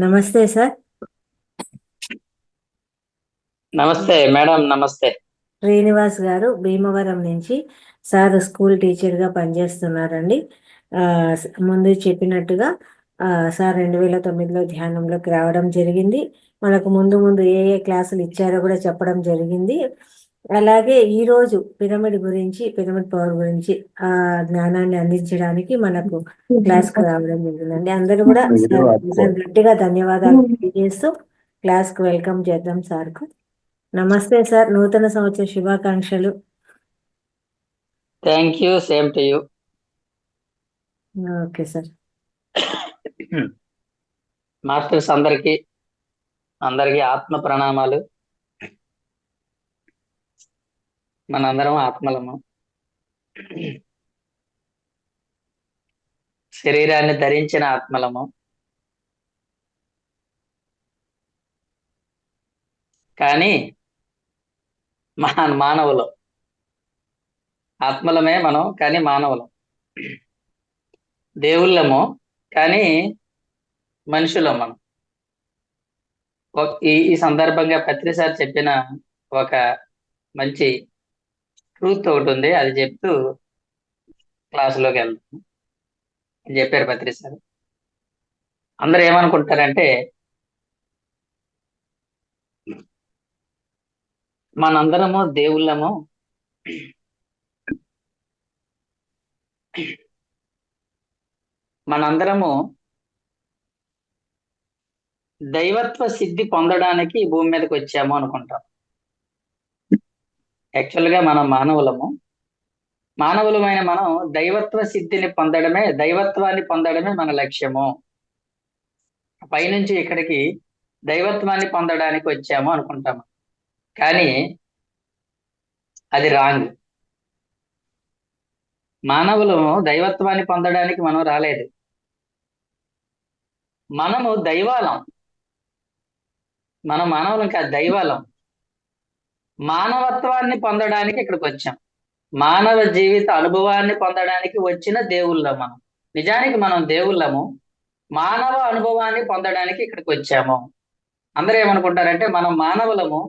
నమస్తే సార్. నమస్తే మేడం. నమస్తే. శ్రీనివాస్ గారు భీమవరం నుంచి. సార్ స్కూల్ టీచర్గా పనిచేస్తున్నారండి. ముందు చెప్పినట్టుగా సార్ 2009లో ధ్యానంలోకి రావడం జరిగింది. మనకు ముందు ముందు ఏ ఏ క్లాసులు ఇచ్చారో కూడా చెప్పడం జరిగింది. అలాగే ఈరోజు పిరమిడ్ గురించి, పిరమిడ్ పవర్ గురించి జ్ఞానాన్ని అందించడానికి మనకు క్లాస్కి రావడం జరిగిందండి. అందరూ కూడా సార్ గట్టిగా ధన్యవాదాలు తెలియజేస్తూ క్లాస్కి వెల్కమ్ చేద్దాం సార్కు. నమస్తే సార్, నూతన సంవత్సర శుభాకాంక్షలు. Thank you. Same to you. Okay sir. Masters అందరికీ ఆత్మ ప్రణామాలు. మనందరం ఆత్మలము. శరీరాన్ని ధరించిన ఆత్మలము. కానీ మానవులు ఆత్మలమే మనం, కానీ మానవులం. దేవుళ్ళము, కానీ మనుషులం మనం. ఈ సందర్భంగా పత్రిసారి చెప్పిన ఒక మంచి ట్రూత్ ఒకటి ఉంది, అది చెప్తూ క్లాసులోకి వెళ్తాం అని చెప్పారు పత్రిసారి. అందరూ ఏమనుకుంటారంటే మనందరము దేవుళ్ళము, మనందరము దైవత్వ సిద్ధి పొందడానికి ఈ భూమి మీదకి వచ్చాము అనుకుంటాం. యాక్చువల్గా మనం మానవులమైన మనం దైవత్వ సిద్ధిని పొందడమే, దైవత్వాన్ని పొందడమే మన లక్ష్యము. పైనుంచి ఇక్కడికి దైవత్వాన్ని పొందడానికి వచ్చాము అనుకుంటాము, కానీ అది రాంగ్. మానవులము దైవత్వాన్ని పొందడానికి మనం రాలేదు. మనము దైవాలం. మనం మానవులం కాదు, దైవాలం. మానవత్వాన్ని పొందడానికి ఇక్కడికి వచ్చాం. మానవ జీవిత అనుభవాన్ని పొందడానికి వచ్చిన దేవుళ్ళం మనం. నిజానికి మనం దేవుళ్ళము, మానవ అనుభవాన్ని పొందడానికి ఇక్కడికి వచ్చాము. అందరూ ఏమనుకుంటారంటే మనం మానవులము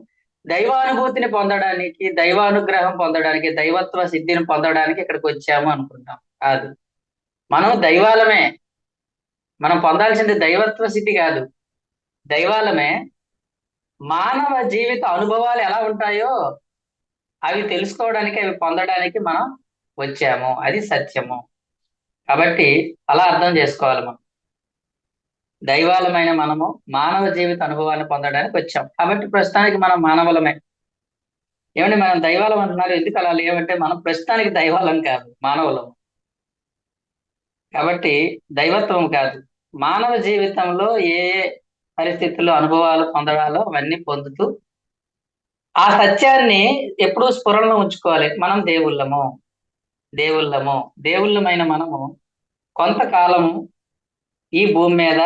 దైవానుభూతిని పొందడానికి, దైవానుగ్రహం పొందడానికి, దైవత్వ సిద్ధిని పొందడానికి ఇక్కడికి వచ్చాము అనుకుంటాం. కాదు, మనం దైవాలమే. మనం పొందాల్సింది దైవత్వ సిద్ధి కాదు, దైవాలమే. మానవ జీవిత అనుభవాలు ఎలా ఉంటాయో అవి తెలుసుకోవడానికి, అవి పొందడానికి మనం వచ్చాము. అది సత్యము. కాబట్టి అలా అర్థం చేసుకోవాలి. మనం దైవాలమైన మనము మానవ జీవిత అనుభవాన్ని పొందడానికి వచ్చాం. కాబట్టి ప్రస్తుతానికి మనం మానవులమే. ఏమంటే మనం దైవాలం అంటున్నారు, ఎందుకు అలా ఏమంటే మనం ప్రస్తుతానికి దైవాలం కాదు, మానవులం. కాబట్టి దైవత్వం కాదు, మానవ జీవితంలో ఏ ఏ పరిస్థితుల్లో అనుభవాలు పొందడాలో అవన్నీ పొందుతూ ఆ సత్యాన్ని ఎప్పుడూ స్ఫురణలో ఉంచుకోవాలి. మనం దేవుళ్ళమైన మనము కొంతకాలము ఈ భూమి మీద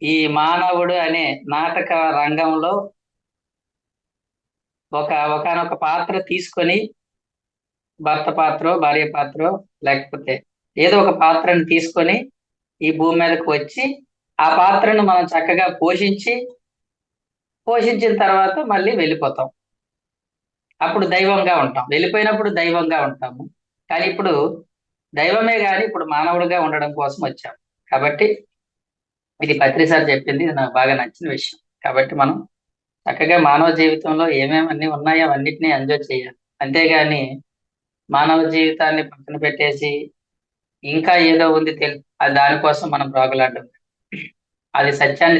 ఈ మానవుడు అనే నాటక రంగంలో ఒకనొక పాత్ర తీసుకొని, భర్త పాత్ర, భార్య పాత్ర, లేకపోతే ఏదో ఒక పాత్రను తీసుకొని ఈ భూమి మీదకి వచ్చి ఆ పాత్రను మనం చక్కగా పోషించిన తర్వాత మళ్ళీ వెళ్ళిపోతాం. అప్పుడు దైవంగా ఉంటాం. వెళ్ళిపోయినప్పుడు దైవంగా ఉంటాము. కానీ ఇప్పుడు దైవమే కానీ ఇప్పుడు మానవుడిగా ఉండడం కోసం వచ్చాం. కాబట్టి ఇది పత్రిసారి చెప్పింది, ఇది నాకు బాగా నచ్చిన విషయం. కాబట్టి మనం చక్కగా మానవ జీవితంలో ఏమేమన్నీ ఉన్నాయో అవన్నిటినీ ఎంజాయ్ చేయాలి. అంతేగాని మానవ జీవితాన్ని పక్కన పెట్టేసి ఇంకా ఏదో ఉంది దానికోసం మనం ప్రాకులాడడం, అది సత్యాన్ని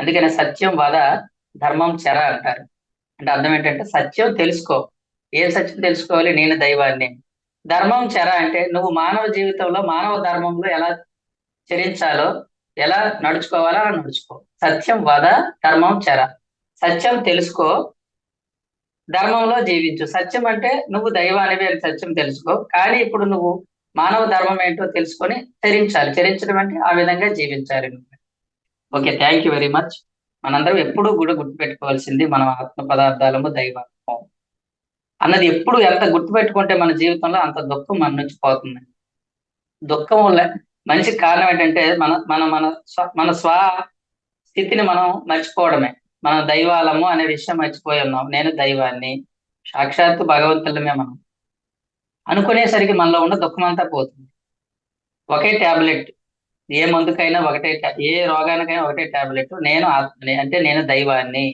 అందుకని సత్యం వద, ధర్మం చెర అంటారు. అంటే అర్థం ఏంటంటే సత్యం తెలుసుకో. ఏ సత్యం తెలుసుకోవాలి? నేను దైవాన్ని. ధర్మం చెర అంటే నువ్వు మానవ జీవితంలో, మానవ ధర్మంలో ఎలా చరించాలో, ఎలా నడుచుకోవాలో అలా నడుచుకో. సత్యం వద, ధర్మం చెర. సత్యం తెలుసుకో, ధర్మంలో జీవించు. సత్యం అంటే నువ్వు దైవానివి అని సత్యం తెలుసుకో, కానీ ఇప్పుడు నువ్వు మానవ ధర్మం ఏంటో తెలుసుకొని చరించాలి. చరించడం అంటే ఆ విధంగా జీవించాలి. Okay, thank you very much. మనందరం ఎప్పుడూ కూడా గుర్తుపెట్టుకోవాల్సింది మనం ఆత్మ పదార్థాలము, దైవం అన్నది ఎప్పుడు ఎంత గుర్తుపెట్టుకుంటే మన జీవితంలో అంత దుఃఖం మన నుంచి పోతుంది. దుఃఖం వల్ల మనిషికి కారణం ఏంటంటే మన మన మన స్వ స్థితిని మనం మర్చిపోవడమే. మనం దైవాలము అనే విషయం మర్చిపోయి ఉన్నాం. నేను దైవాన్ని, సాక్షాత్తు భగవంతులమే మనం అనుకునేసరికి మనలో ఉన్న దుఃఖం అంతా పోతుంది. ఒకే టాబ్లెట్, ఏ మందుకైనా ఒకటే ఏ రోగానికైనా ఒకటే టాబ్లెట్, నేను ఆత్మని అంటే నేను దైవాన్ని,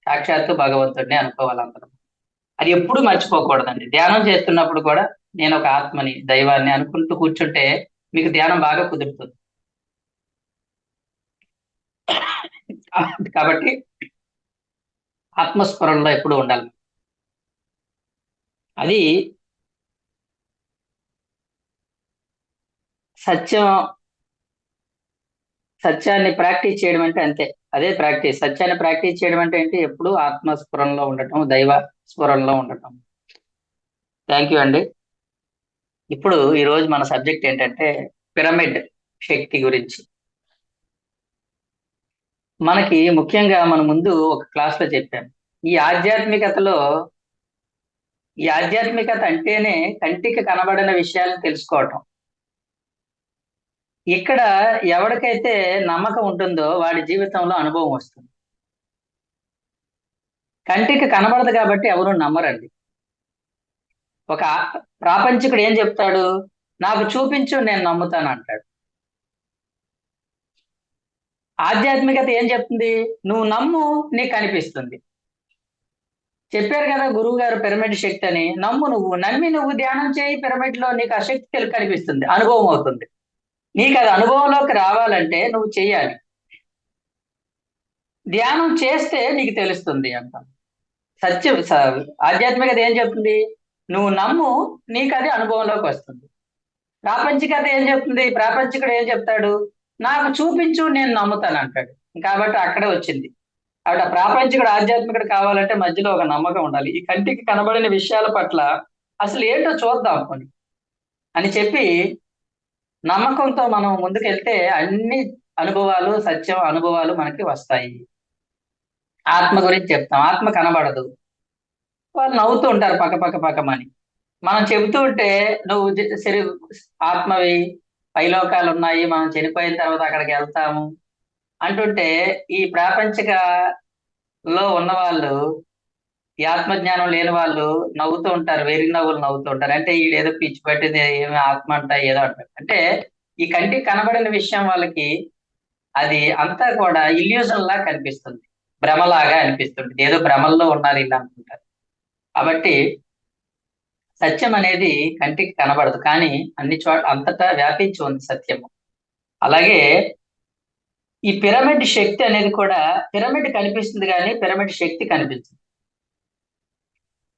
సాక్షాత్తు భగవంతుడిని అనుకోవాలి అందరం. అది ఎప్పుడు మర్చిపోకూడదండి. ధ్యానం చేస్తున్నప్పుడు కూడా నేను ఒక ఆత్మని, దైవాన్ని అనుకుంటూ కూర్చుంటే మీకు ధ్యానం బాగా కుదురుతుంది. కాబట్టి ఆత్మస్ఫురణలో ఎప్పుడు ఉండాలి. అది సత్యం. సత్యాన్ని ప్రాక్టీస్ చేయడం అంటే అంతే. అదే ప్రాక్టీస్. సత్యాన్ని ప్రాక్టీస్ చేయడం అంటే ఏంటి? ఎప్పుడు ఆత్మస్ఫురణలో ఉండటం, దైవ స్ఫురణలో ఉండటం. థ్యాంక్ యూ అండి. ఇప్పుడు ఈ రోజు మన సబ్జెక్ట్ ఏంటంటే పిరమిడ్ శక్తి గురించి. మనకి ముఖ్యంగా మన ముందు ఒక క్లాస్ లో చెప్పాను, ఈ ఆధ్యాత్మికతలో ఈ ఆధ్యాత్మికత అంటేనే కంటికి కనబడిన విషయాలను తెలుసుకోవటం. ఇక్కడ ఎవరికైతే నమ్మకం ఉంటుందో వాడి జీవితంలో అనుభవం వస్తుంది. కంటికి కనబడదు కాబట్టి ఎవరు నమ్మరండి. ఒక ప్రాపంచికుడు ఏం చెప్తాడు? నాకు చూపించు, నేను నమ్ముతాను అంటాడు. ఆధ్యాత్మికత ఏం చెప్తుంది? నువ్వు నమ్ము, నీకు కనిపిస్తుంది. చెప్పారు కదా గురువు గారు పిరమిడ్ శక్తి అని. నమ్ము, నువ్వు నమ్మి నువ్వు ధ్యానం చేయి, పిరమిడ్ లో నీకు ఆ శక్తి కనిపిస్తుంది, అనుభవం అవుతుంది. నీకు అది అనుభవంలోకి రావాలంటే నువ్వు చెయ్యాలి. ధ్యానం చేస్తే నీకు తెలుస్తుంది అంట. సత్యం ఆధ్యాత్మికత ఏం చెప్తుంది? నువ్వు నమ్ము, నీకు అది అనుభవంలోకి వస్తుంది. ప్రాపంచికత ఏం చెప్తుంది? ప్రాపంచికుడు ఏం చెప్తాడు? నాకు చూపించు, నేను నమ్ముతాను అంటాడు. కాబట్టి అక్కడే వచ్చింది. ఆవిడ ప్రాపంచికుడు ఆధ్యాత్మికుడు కావాలంటే మధ్యలో ఒక నమ్మకం ఉండాలి. ఈ కంటికి కనబడిన విషయాల పట్ల అసలు ఏంటో చూద్దాం కొని అని చెప్పి నమ్మకంతో మనం ముందుకెళ్తే అన్ని అనుభవాలు, సత్యం అనుభవాలు మనకి వస్తాయి. ఆత్మ గురించి చెప్తాం. ఆత్మ కనబడదు. వాళ్ళు నవ్వుతూ ఉంటారు పక్కమని. మనం చెబుతూ ఉంటే నువ్వు ఆత్మవి, పైలోకాలు ఉన్నాయి, మనం చనిపోయిన తర్వాత అక్కడికి వెళ్తాము అంటుంటే ఈ ప్రాపంచికలో ఉన్న వాళ్ళు, ఈ ఆత్మజ్ఞానం లేని వాళ్ళు నవ్వుతూ ఉంటారు. వేరి నవ్వులు నవ్వుతూ ఉంటారు. అంటే ఏదో పిచ్చి పట్టింది, ఏమి ఆత్మ అంట ఏదో అంటారు. అంటే ఈ కంటికి కనబడిన విషయం వాళ్ళకి అది అంతా కూడా ఇల్యూజన్ లా కనిపిస్తుంది, భ్రమలాగా అనిపిస్తుంది. ఏదో భ్రమల్లో ఉన్నారు ఇలా అనుకుంటారు. కాబట్టి సత్యం అనేది కంటికి కనబడదు, కానీ అన్ని చోట్ల అంతటా వ్యాపించి ఉంది సత్యము. అలాగే ఈ పిరమిడ్ శక్తి అనేది కూడా, పిరమిడ్ కనిపిస్తుంది కానీ పిరమిడ్ శక్తి కనిపించదు.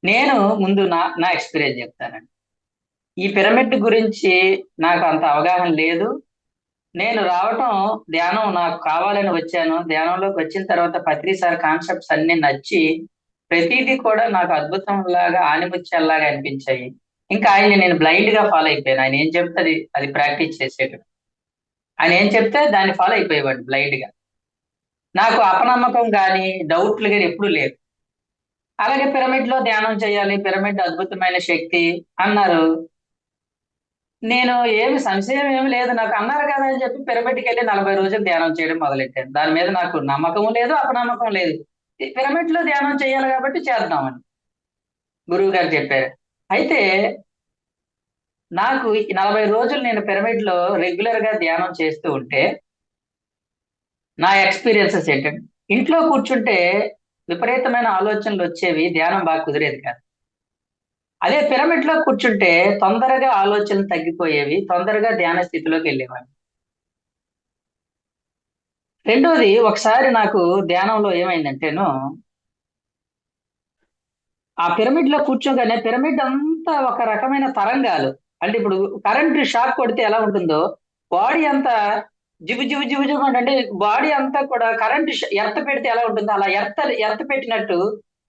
నేను ముందు నా ఎక్స్పీరియన్స్ చెప్తానండి. ఈ పిరమిడ్ గురించి నాకు అంత అవగాహన లేదు. నేను రావటం, ధ్యానం నాకు కావాలని వచ్చాను. ధ్యానంలోకి వచ్చిన తర్వాత ప్రతిసారి కాన్సెప్ట్స్ అన్ని నచ్చి ప్రతిదీ కూడా నాకు అద్భుతం లాగా, ఆనిముత్యాల్లాగా అనిపించాయి. ఇంకా ఆయన్ని నేను బ్లైండ్ గా ఫాలో అయిపోయాను. ఆయన ఏం చెప్తే అది ప్రాక్టీస్ చేసేటప్పుడు, ఆయన ఏం చెప్తే దాన్ని ఫాలో అయిపోయేవాడు బ్లైండ్ గా. నాకు అపనమ్మకం కానీ డౌట్లు కానీ ఎప్పుడూ లేదు. అలాగే పిరమిడ్ లో ధ్యానం చేయాలి, పిరమిడ్ అద్భుతమైన శక్తి అన్నారు. నేను ఏమి సంశయం ఏమి లేదు, నాకు అన్నారు కదా అని చెప్పి పిరమిడ్కి వెళ్ళి 40 రోజులు ధ్యానం చేయడం మొదలెట్టాను. దాని మీద నాకు నమ్మకం లేదు, అపనమ్మకం లేదు. పిరమిడ్ లో ధ్యానం చేయాలి కాబట్టి చేద్దామని గురువు గారు చెప్పారు. అయితే నాకు ఈ 40 రోజులు నేను పిరమిడ్ లో రెగ్యులర్ గా ధ్యానం చేస్తూ ఉంటే నా ఎక్స్పీరియన్సెస్ ఏంటంటే, ఇంట్లో కూర్చుంటే విపరీతమైన ఆలోచనలు వచ్చేవి, ధ్యానం బాగా కుదిరేది కాదు. అదే పిరమిడ్ లో కూర్చుంటే తొందరగా ఆలోచనలు తగ్గిపోయేవి, తొందరగా ధ్యాన స్థితిలోకి వెళ్ళేవాడిని. రెండోది, ఒకసారి నాకు ధ్యానంలో ఏమైందంటేను, ఆ పిరమిడ్ లో కూర్చోగానే పిరమిడ్ అంతా ఒక రకమైన తరంగాలు. అంటే ఇప్పుడు కరెంట్ షాక్ కొడితే ఎలా ఉంటుందో, బాడీ అంతా జిగు జిగు జిగు జిగు అంటే బాడీ అంతా కూడా కరెంట్ ఎర్త పెడితే ఎలా ఉంటుందో అలా ఎర్త పెట్టినట్టు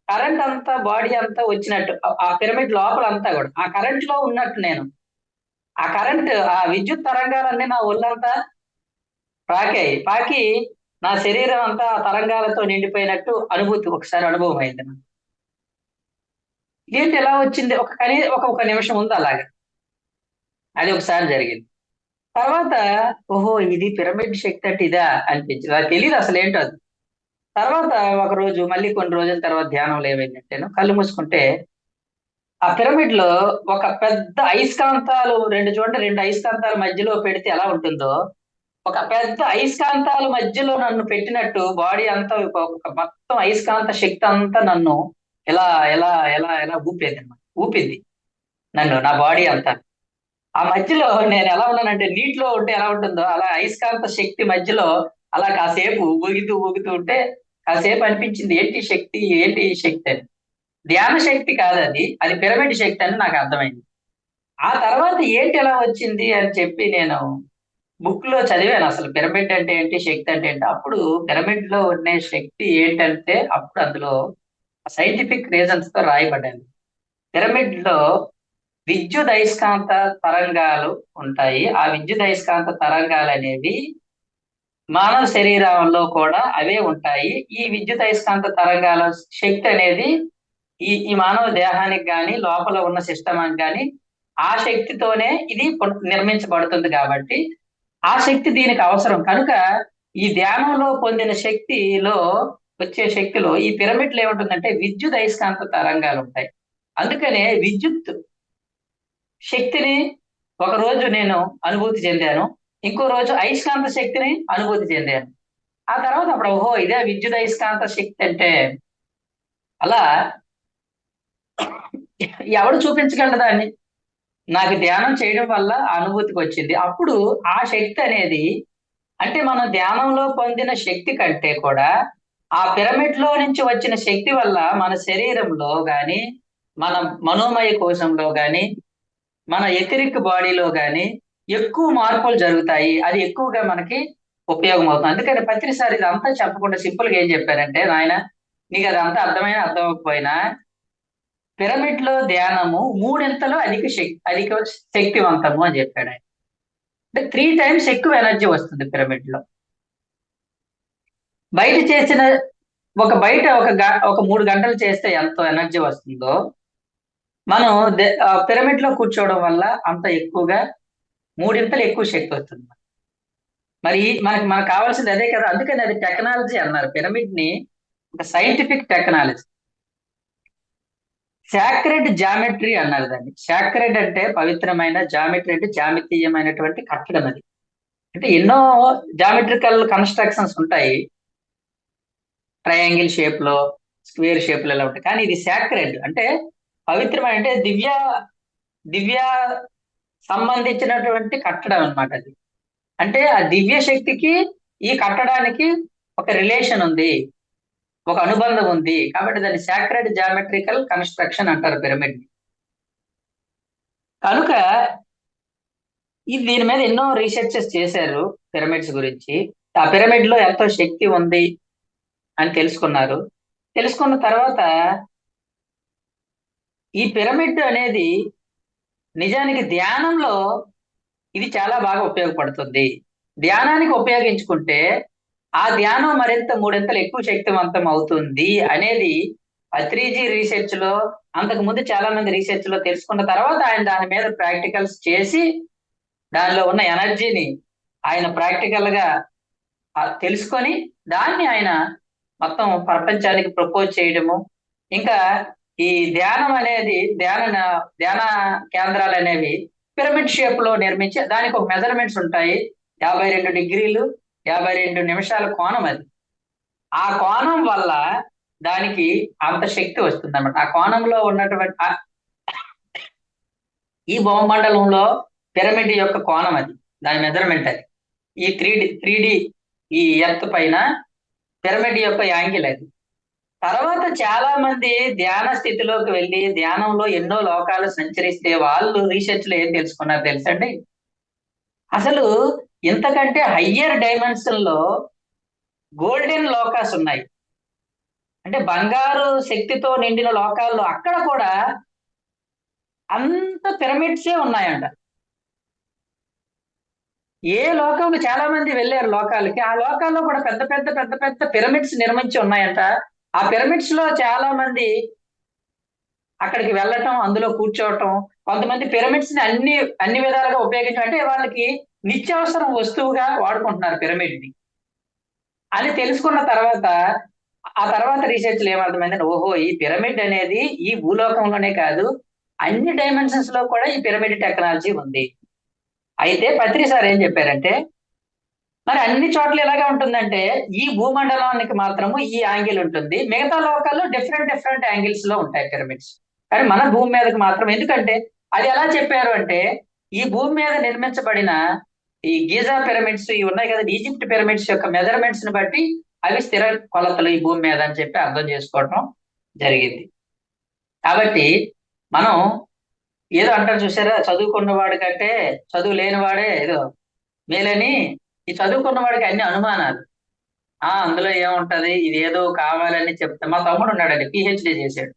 కరెంట్ అంతా బాడీ అంతా వచ్చినట్టు, ఆ పిరమిడ్ లోపల అంతా కూడా ఆ కరెంట్ లో ఉన్నట్టు నేను. ఆ కరెంట్, ఆ విద్యుత్ తరంగాలన్నీ నా ఒళ్ళంతా పాకి నా శరీరం అంతా ఆ తరంగాలతో నిండిపోయినట్టు అనుభూతి ఒకసారి అనుభవం అయింది నాకు. ఇదేంటి ఎలా వచ్చింది? ఒక నిమిషం ఉంది అలాగే. అది ఒకసారి జరిగింది. తర్వాత ఓహో ఇది పిరమిడ్ శక్తి అంటే ఇదా అనిపించింది. నాకు తెలియదు అసలు ఏంటో అది. తర్వాత ఒక రోజు మళ్ళీ కొన్ని రోజుల తర్వాత ధ్యానంలో ఏమైందంటేను కళ్ళు మూసుకుంటే ఆ పిరమిడ్ లో ఒక పెద్ద అయస్కాంతాలు రెండు అయస్కాంతాల మధ్యలో పెడితే ఎలా ఉంటుందో ఒక పెద్ద అయస్కాంతాల మధ్యలో నన్ను పెట్టినట్టు బాడీ అంతా ఒక మొత్తం అయస్కాంత శక్తి అంతా నన్ను ఎలా ఎలా ఎలా ఎలా ఊపేది అన్నమాట. ఊపింది నన్ను, నా బాడీ అంతా. ఆ మధ్యలో నేను ఎలా ఉన్నానంటే నీటిలో ఉంటే ఎలా ఉంటుందో అలా అయస్కాంత శక్తి మధ్యలో అలా కాసేపు ఊగుతూ ఊగుతూ ఉంటే కాసేపు అనిపించింది ఏంటి శక్తి, ఏంటి ఈ శక్తి అని. ధ్యాన శక్తి కాదు అది, అది పిరమిడ్ శక్తి అని నాకు అర్థమైంది. ఆ తర్వాత ఏంటి ఎలా వచ్చింది అని చెప్పి నేను బుక్ లో చదివాను అసలు పిరమిడ్ అంటే ఏంటి, శక్తి అంటే ఏంటి. అప్పుడు పిరమిడ్ లో ఉండే శక్తి ఏంటంటే అప్పుడు అందులో సైంటిఫిక్ రీజన్స్ తో రాయబడ్డాను. పిరమిడ్ లో విద్యుదయస్కాంత తరంగాలు ఉంటాయి. ఆ విద్యుదయస్కాంత తరంగాలు అనేవి మానవ శరీరంలో కూడా అవే ఉంటాయి. ఈ విద్యుదయస్కాంత తరంగాల శక్తి అనేది ఈ మానవ దేహానికి గాని లోపల ఉన్న సిస్టమానికి గాని ఆ శక్తితోనే ఇది నిర్మించబడుతుంది కాబట్టి ఆ శక్తి దీనికి అవసరం కనుక ఈ ధ్యానంలో పొందిన శక్తిలో వచ్చే శక్తిలో ఈ పిరమిడ్లో ఏముంటుందంటే విద్యుత్ అయస్కాంత తరంగాలు ఉంటాయి. అందుకనే విద్యుత్ శక్తిని ఒక రోజు నేను అనుభూతి చెందాను, ఇంకో రోజు అయస్కాంత శక్తిని అనుభూతి చెందాను. ఆ తర్వాత అప్పుడు ఓహో ఇదే విద్యుత్ అయస్కాంత శక్తి అంటే. అలా ఎవడు చూపించగలడు దాన్ని? నాకు ధ్యానం చేయడం వల్ల ఆ అనుభూతికి వచ్చింది. అప్పుడు ఆ శక్తి అనేది అంటే మనం ధ్యానంలో పొందిన శక్తి కంటే కూడా ఆ పిరమిడ్ లో నుంచి వచ్చిన శక్తి వల్ల మన శరీరంలో గాని, మన మనోమయ కోశంలో గాని, మన ఎథరిక్ బాడీలో గాని ఎక్కువ మార్పులు జరుగుతాయి. అది ఎక్కువగా మనకి ఉపయోగం అవుతుంది. అందుకని ప్రతిసారి ఇదంతా చెప్పకుండా సింపుల్ గా ఏం చెప్పారంటే, నాయన నీకు అదంతా అర్థమైనా అర్థం అవ్వకపోయినా పిరమిడ్ లో ధ్యానము మూడింతలు అధిక శక్తివంతము అని చెప్పాడు ఆయన. అంటే 3 times ఎక్కువ ఎనర్జీ వస్తుంది పిరమిడ్ లో. బయట చేసిన బయట ఒక 3 గంటలు చేస్తే ఎంత ఎనర్జీ వస్తుందో మనం పిరమిడ్ లో కూర్చోవడం వల్ల అంత ఎక్కువగా మూడింతలు ఎక్కువ శక్తి వస్తుంది. మరి మనకు కావాల్సింది అదే కదా. అందుకని అది టెక్నాలజీ అన్నారు పిరమిడ్ ని, ఒక సైంటిఫిక్ టెక్నాలజీ. సాక్రెడ్ జామెట్రీ అన్నారు దాన్ని. సాక్రెడ్ అంటే పవిత్రమైన, జామెట్రీ అంటే జామితీయమైనటువంటి కట్టడం. అది అంటే ఎన్నో జామెట్రికల్ కన్స్ట్రక్షన్స్ ఉంటాయి, ట్రయాంగిల్ షేప్ లో, స్క్వేర్ షేప్ లో ఇలా ఉంటాయి. కానీ ఇది సాక్రెడ్ అంటే పవిత్రమైన, అంటే దివ్య దివ్య సంబంధించినటువంటి కట్టడం అన్నమాట అది. అంటే ఆ దివ్య శక్తికి ఈ కట్టడానికి ఒక రిలేషన్ ఉంది, ఒక అనుబంధం ఉంది. కాబట్టి దాన్ని సాక్రెడ్ జామెట్రికల్ కన్స్ట్రక్షన్ అంటారు పిరమిడ్ ని. కనుక దీని మీద ఎన్నో రీసెర్చెస్ చేశారు పిరమిడ్స్ గురించి. ఆ పిరమిడ్ లో ఎంతో శక్తి ఉంది అని తెలుసుకున్నారు. తెలుసుకున్న తర్వాత ఈ పిరమిడ్ అనేది నిజానికి ధ్యానంలో ఇది చాలా బాగా ఉపయోగపడుతుంది. ధ్యానానికి ఉపయోగించుకుంటే ఆ ధ్యానం మరింత మూడింతలు ఎక్కువ శక్తివంతం అవుతుంది అనేది అత్రీజీ రీసెర్చ్ లో, అంతకు ముందు చాలా మంది రీసెర్చ్ లో తెలుసుకున్న తర్వాత ఆయన దాని మీద ప్రాక్టికల్స్ చేసి దానిలో ఉన్న ఎనర్జీని ఆయన ప్రాక్టికల్ గా తెలుసుకొని దాన్ని ఆయన మొత్తం ప్రపంచానికి ప్రపోజ్ చేయడము. ఇంకా ఈ ధ్యానం అనేది ధ్యాన కేంద్రాలు అనేవి పిరమిడ్ షేప్ లో నిర్మించి దానికి ఒక మెజర్మెంట్స్ ఉంటాయి. 52 డిగ్రీలు 52 నిమిషాల కోణం అది. ఆ కోణం వల్ల దానికి అంత శక్తి వస్తుంది అన్నమాట. ఆ కోణంలో ఉన్నటువంటి ఈ భౌమండలంలో పిరమిడ్ యొక్క కోణం అది, దాని మెజర్మెంట్ అది. ఈ త్రీ డి ఈ ఎర్త్ పైన పిరమిడ్ యొక్క యాంగిల్ అది. తర్వాత చాలా మంది ధ్యాన స్థితిలోకి వెళ్ళి ధ్యానంలో ఎన్నో లోకాలు సంచరిస్తే వాళ్ళు రీసెర్చ్ లో ఏం తెలుసుకున్నారు తెలుసండి? అసలు ఇంతకంటే హయ్యర్ డైమెన్షన్ లో గోల్డెన్ లోకాస్ ఉన్నాయి. అంటే బంగారు శక్తితో నిండిన లోకాల్లో అక్కడ కూడా అంత పిరమిడ్సే ఉన్నాయంట. ఏ లోకంలో చాలా మంది వెళ్ళారు లోకాలకి, ఆ లోకాల్లో కూడా పెద్ద పెద్ద పెద్ద పెద్ద పిరమిడ్స్ నిర్మించి ఉన్నాయంట. ఆ పిరమిడ్స్ లో చాలా మంది అక్కడికి వెళ్ళటం, అందులో కూర్చోవటం. కొంతమంది పిరమిడ్స్ ని అన్ని విధాలుగా ఉపయోగించడం అంటే వాళ్ళకి నిత్యావసరం వస్తువుగా వాడుకుంటున్నారు పిరమిడ్ ని అని తెలుసుకున్న తర్వాత, ఆ తర్వాత రీసెర్చ్ ఏమర్థమైందంటే ఓహో ఈ పిరమిడ్ అనేది ఈ భూలోకంలోనే కాదు, అన్ని డైమెన్షన్స్ లో కూడా ఈ పిరమిడ్ టెక్నాలజీ ఉంది. అయితే పత్రి సార్ ఏం చెప్పారంటే, మరి అన్ని చోట్ల ఎలాగే ఉంటుందంటే ఈ భూమండలానికి మాత్రము ఈ యాంగిల్ ఉంటుంది, మిగతా లోకాల్లో డిఫరెంట్ డిఫరెంట్ యాంగిల్స్ లో ఉంటాయి పిరమిడ్స్. కానీ మన భూమి మీదకి మాత్రం ఎందుకంటే, అది ఎలా చెప్పారు అంటే, ఈ భూమి మీద నిర్మించబడిన ఈ గీజా పిరమిడ్స్ ఇవి ఉన్నాయి కదా, ఈజిప్ట్ పిరమిడ్స్ యొక్క మెజర్మెంట్స్ ని బట్టి అవి స్థిర కొలతలు ఈ భూమి మీద అని చెప్పి అర్థం చేసుకోవటం జరిగింది. కాబట్టి మనం ఏదో అంటారు చూసారా, చదువుకున్న వాడి కంటే చదువు లేని వాడే ఏదో మేలని. ఈ చదువుకున్న వాడికి అన్ని అనుమానాలు. అందులో ఏముంటది, ఇది ఏదో కావాలని చెప్తా. మా తమ్ముడు ఉన్నాడండి, పిహెచ్డి చేశాడు.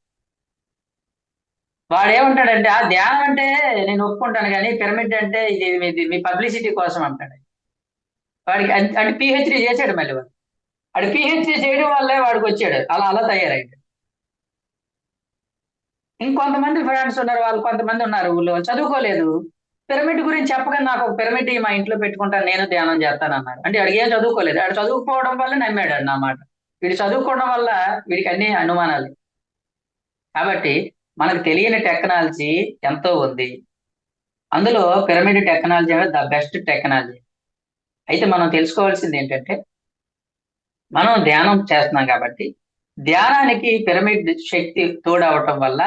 వాడు ఏమంటాడంటే, ఆ ధ్యానం అంటే నేను ఒప్పుకుంటాను కానీ పిరమిడ్ అంటే ఇది మీ పబ్లిసిటీ కోసం అంటాడు. వాడికి అంటే పిహెచ్డి చేశాడు మళ్ళీ వాడు పిహెచ్డి చేయడం వల్లే వాడికి వచ్చాడు, అలా అలా తయారయ్యాడు. ఇంకొంతమంది ఫ్రెండ్స్ ఉన్నారు, వాళ్ళు కొంతమంది ఉన్నారు ఊళ్ళో చదువుకోలేదు, పిరమిడ్ గురించి చెప్పగానే నాకు ఒక పిరమిడ్ మా ఇంట్లో పెట్టుకుంటాను, నేను ధ్యానం చేస్తాను అన్నాడు. అంటే వాడికి ఏం చదువుకోలేదు, వాడు చదువుకోవడం వల్ల నమ్మాడు నా మాట. వీడు చదువుకోవడం వల్ల వీడికి అన్ని అనుమానాలు. కాబట్టి మనకు తెలియని టెక్నాలజీ ఎంతో ఉంది, అందులో పిరమిడ్ టెక్నాలజీ అనేది ద బెస్ట్ టెక్నాలజీ. అయితే మనం తెలుసుకోవాల్సింది ఏంటంటే, మనం ధ్యానం చేస్తున్నాం కాబట్టి ధ్యానానికి పిరమిడ్ శక్తి తోడవటం వల్ల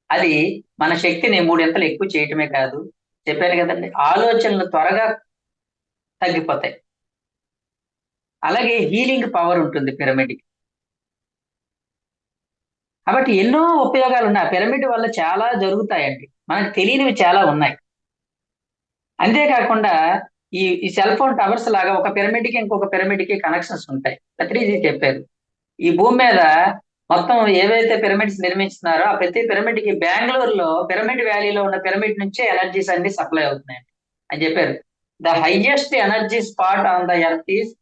అది మన శక్తిని మూడింతలు ఎక్కువ చేయటమే కాదు, చెప్పాను కదండి, ఆలోచనలు త్వరగా తగ్గిపోతాయి. అలాగే హీలింగ్ పవర్ ఉంటుంది పిరమిడ్కి. కాబట్టి ఎన్నో ఉపయోగాలు ఉన్నాయి, పిరమిడ్ వల్ల చాలా జరుగుతాయండి, మనకు తెలియనివి చాలా ఉన్నాయి. అంతేకాకుండా ఈ సెల్ ఫోన్ టవర్స్ లాగా ఒక పిరమిడ్ కి ఇంకొక పిరమిడ్ కి కనెక్షన్స్ ఉంటాయి. పత్రిజీ చెప్పారు, ఈ భూమి మీద మొత్తం ఏవైతే పిరమిడ్స్ నిర్మిస్తున్నారో ఆ ప్రతి పిరమిడ్ కి బెంగళూరులో పిరమిడ్ వ్యాలీలో ఉన్న పిరమిడ్ నుంచే ఎనర్జీస్ అన్ని సప్లై అవుతున్నాయి అని చెప్పారు. The highest energy spot on the earth is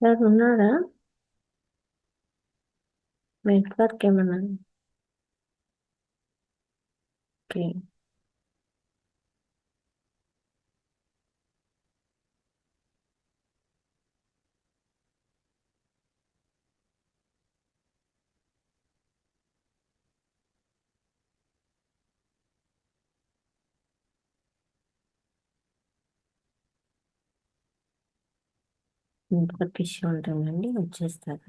sir ఉన్నారా? నెట్వర్క్ ఏమన్నా? ఓకే. నెట్వర్క్ ఇష్యూ ఉంటుందండి, వచ్చేస్తారు.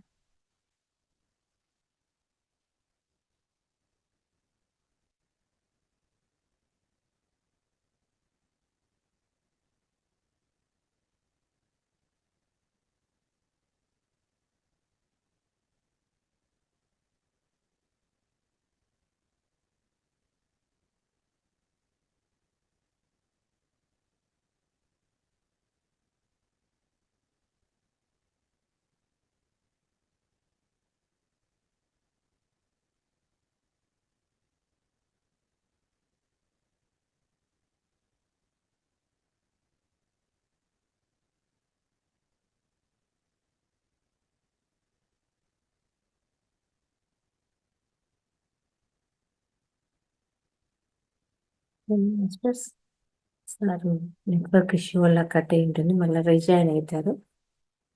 సార్ నెట్వర్క్ ఇష్యూ వల్ల కట్ అయి ఉంటుంది, మళ్ళీ రిజాయిన్ అవుతారు.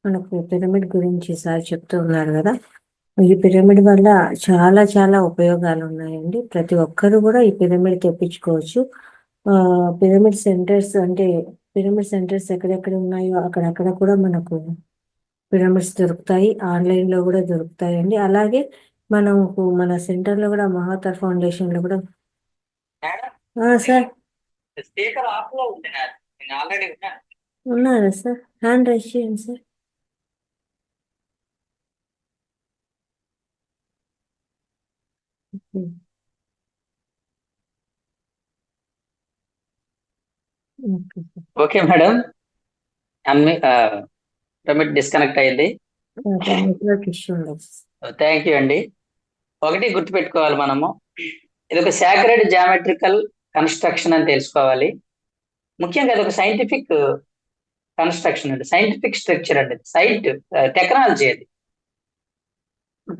మనకు పిరమిడ్ గురించి సార్ చెప్తూ ఉన్నారు కదా, ఈ పిరమిడ్ వల్ల చాలా చాలా ఉపయోగాలు ఉన్నాయండి. ప్రతి ఒక్కరు కూడా ఈ పిరమిడ్ తెప్పించుకోవచ్చు. పిరమిడ్ సెంటర్స్ అంటే పిరమిడ్ సెంటర్స్ ఎక్కడెక్కడ ఉన్నాయో అక్కడక్కడ కూడా మనకు పిరమిడ్స్ దొరుకుతాయి, ఆన్లైన్లో కూడా దొరుకుతాయండి. అలాగే మనకు మన సెంటర్లో కూడా మహాతర్ ఫౌండేషన్లో కూడా సార్ స్పీకర్ ఆఫ్ లో ఉంది, నేను ఆల్రెడీ ఉన్నాను. ఉన్నారా సార్? హ్యాండ్ రైజ్ చేయండి sir. Okay sir. Okay madam, అన్ని పిరమిడ్ డిస్కనెక్ట్ అయింది. ఓకే, నెట్వర్క్ ఇష్యూ ఉండదు. థ్యాంక్ యూ అండి. ఒకటి గుర్తుపెట్టుకోవాలి మనము, ఇది ఒక సాక్రెడ్ జామెట్రికల్ కన్స్ట్రక్షన్ అని తెలుసుకోవాలి. ముఖ్యంగా అది ఒక సైంటిఫిక్ కన్స్ట్రక్షన్ అండి, సైంటిఫిక్ స్ట్రక్చర్ అండి, టెక్నాలజీ అది.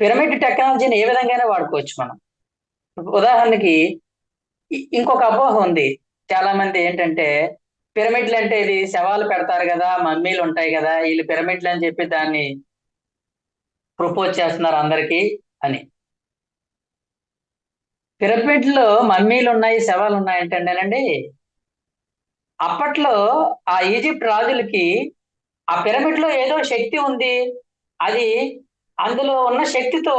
పిరమిడ్ టెక్నాలజీని ఏ విధంగానే వాడుకోవచ్చు మనం. ఉదాహరణకి ఇంకొక అపోహ ఉంది చాలా మంది ఏంటంటే, పిరమిడ్లు అంటే ఇది శవాలు పెడతారు కదా, మమ్మీలు ఉంటాయి కదా, వీళ్ళు పిరమిడ్లు అని చెప్పి దాన్ని ప్రపోజ్ చేస్తున్నారు అందరికీ అని. పిరమిడ్లో మమ్మీలు ఉన్నాయి, శవాలు ఉన్నాయి అంటేనండి, అప్పట్లో ఆ ఈజిప్ట్ రాజులకి ఆ పిరమిడ్ లో ఏదో శక్తి ఉంది, అది అందులో ఉన్న శక్తితో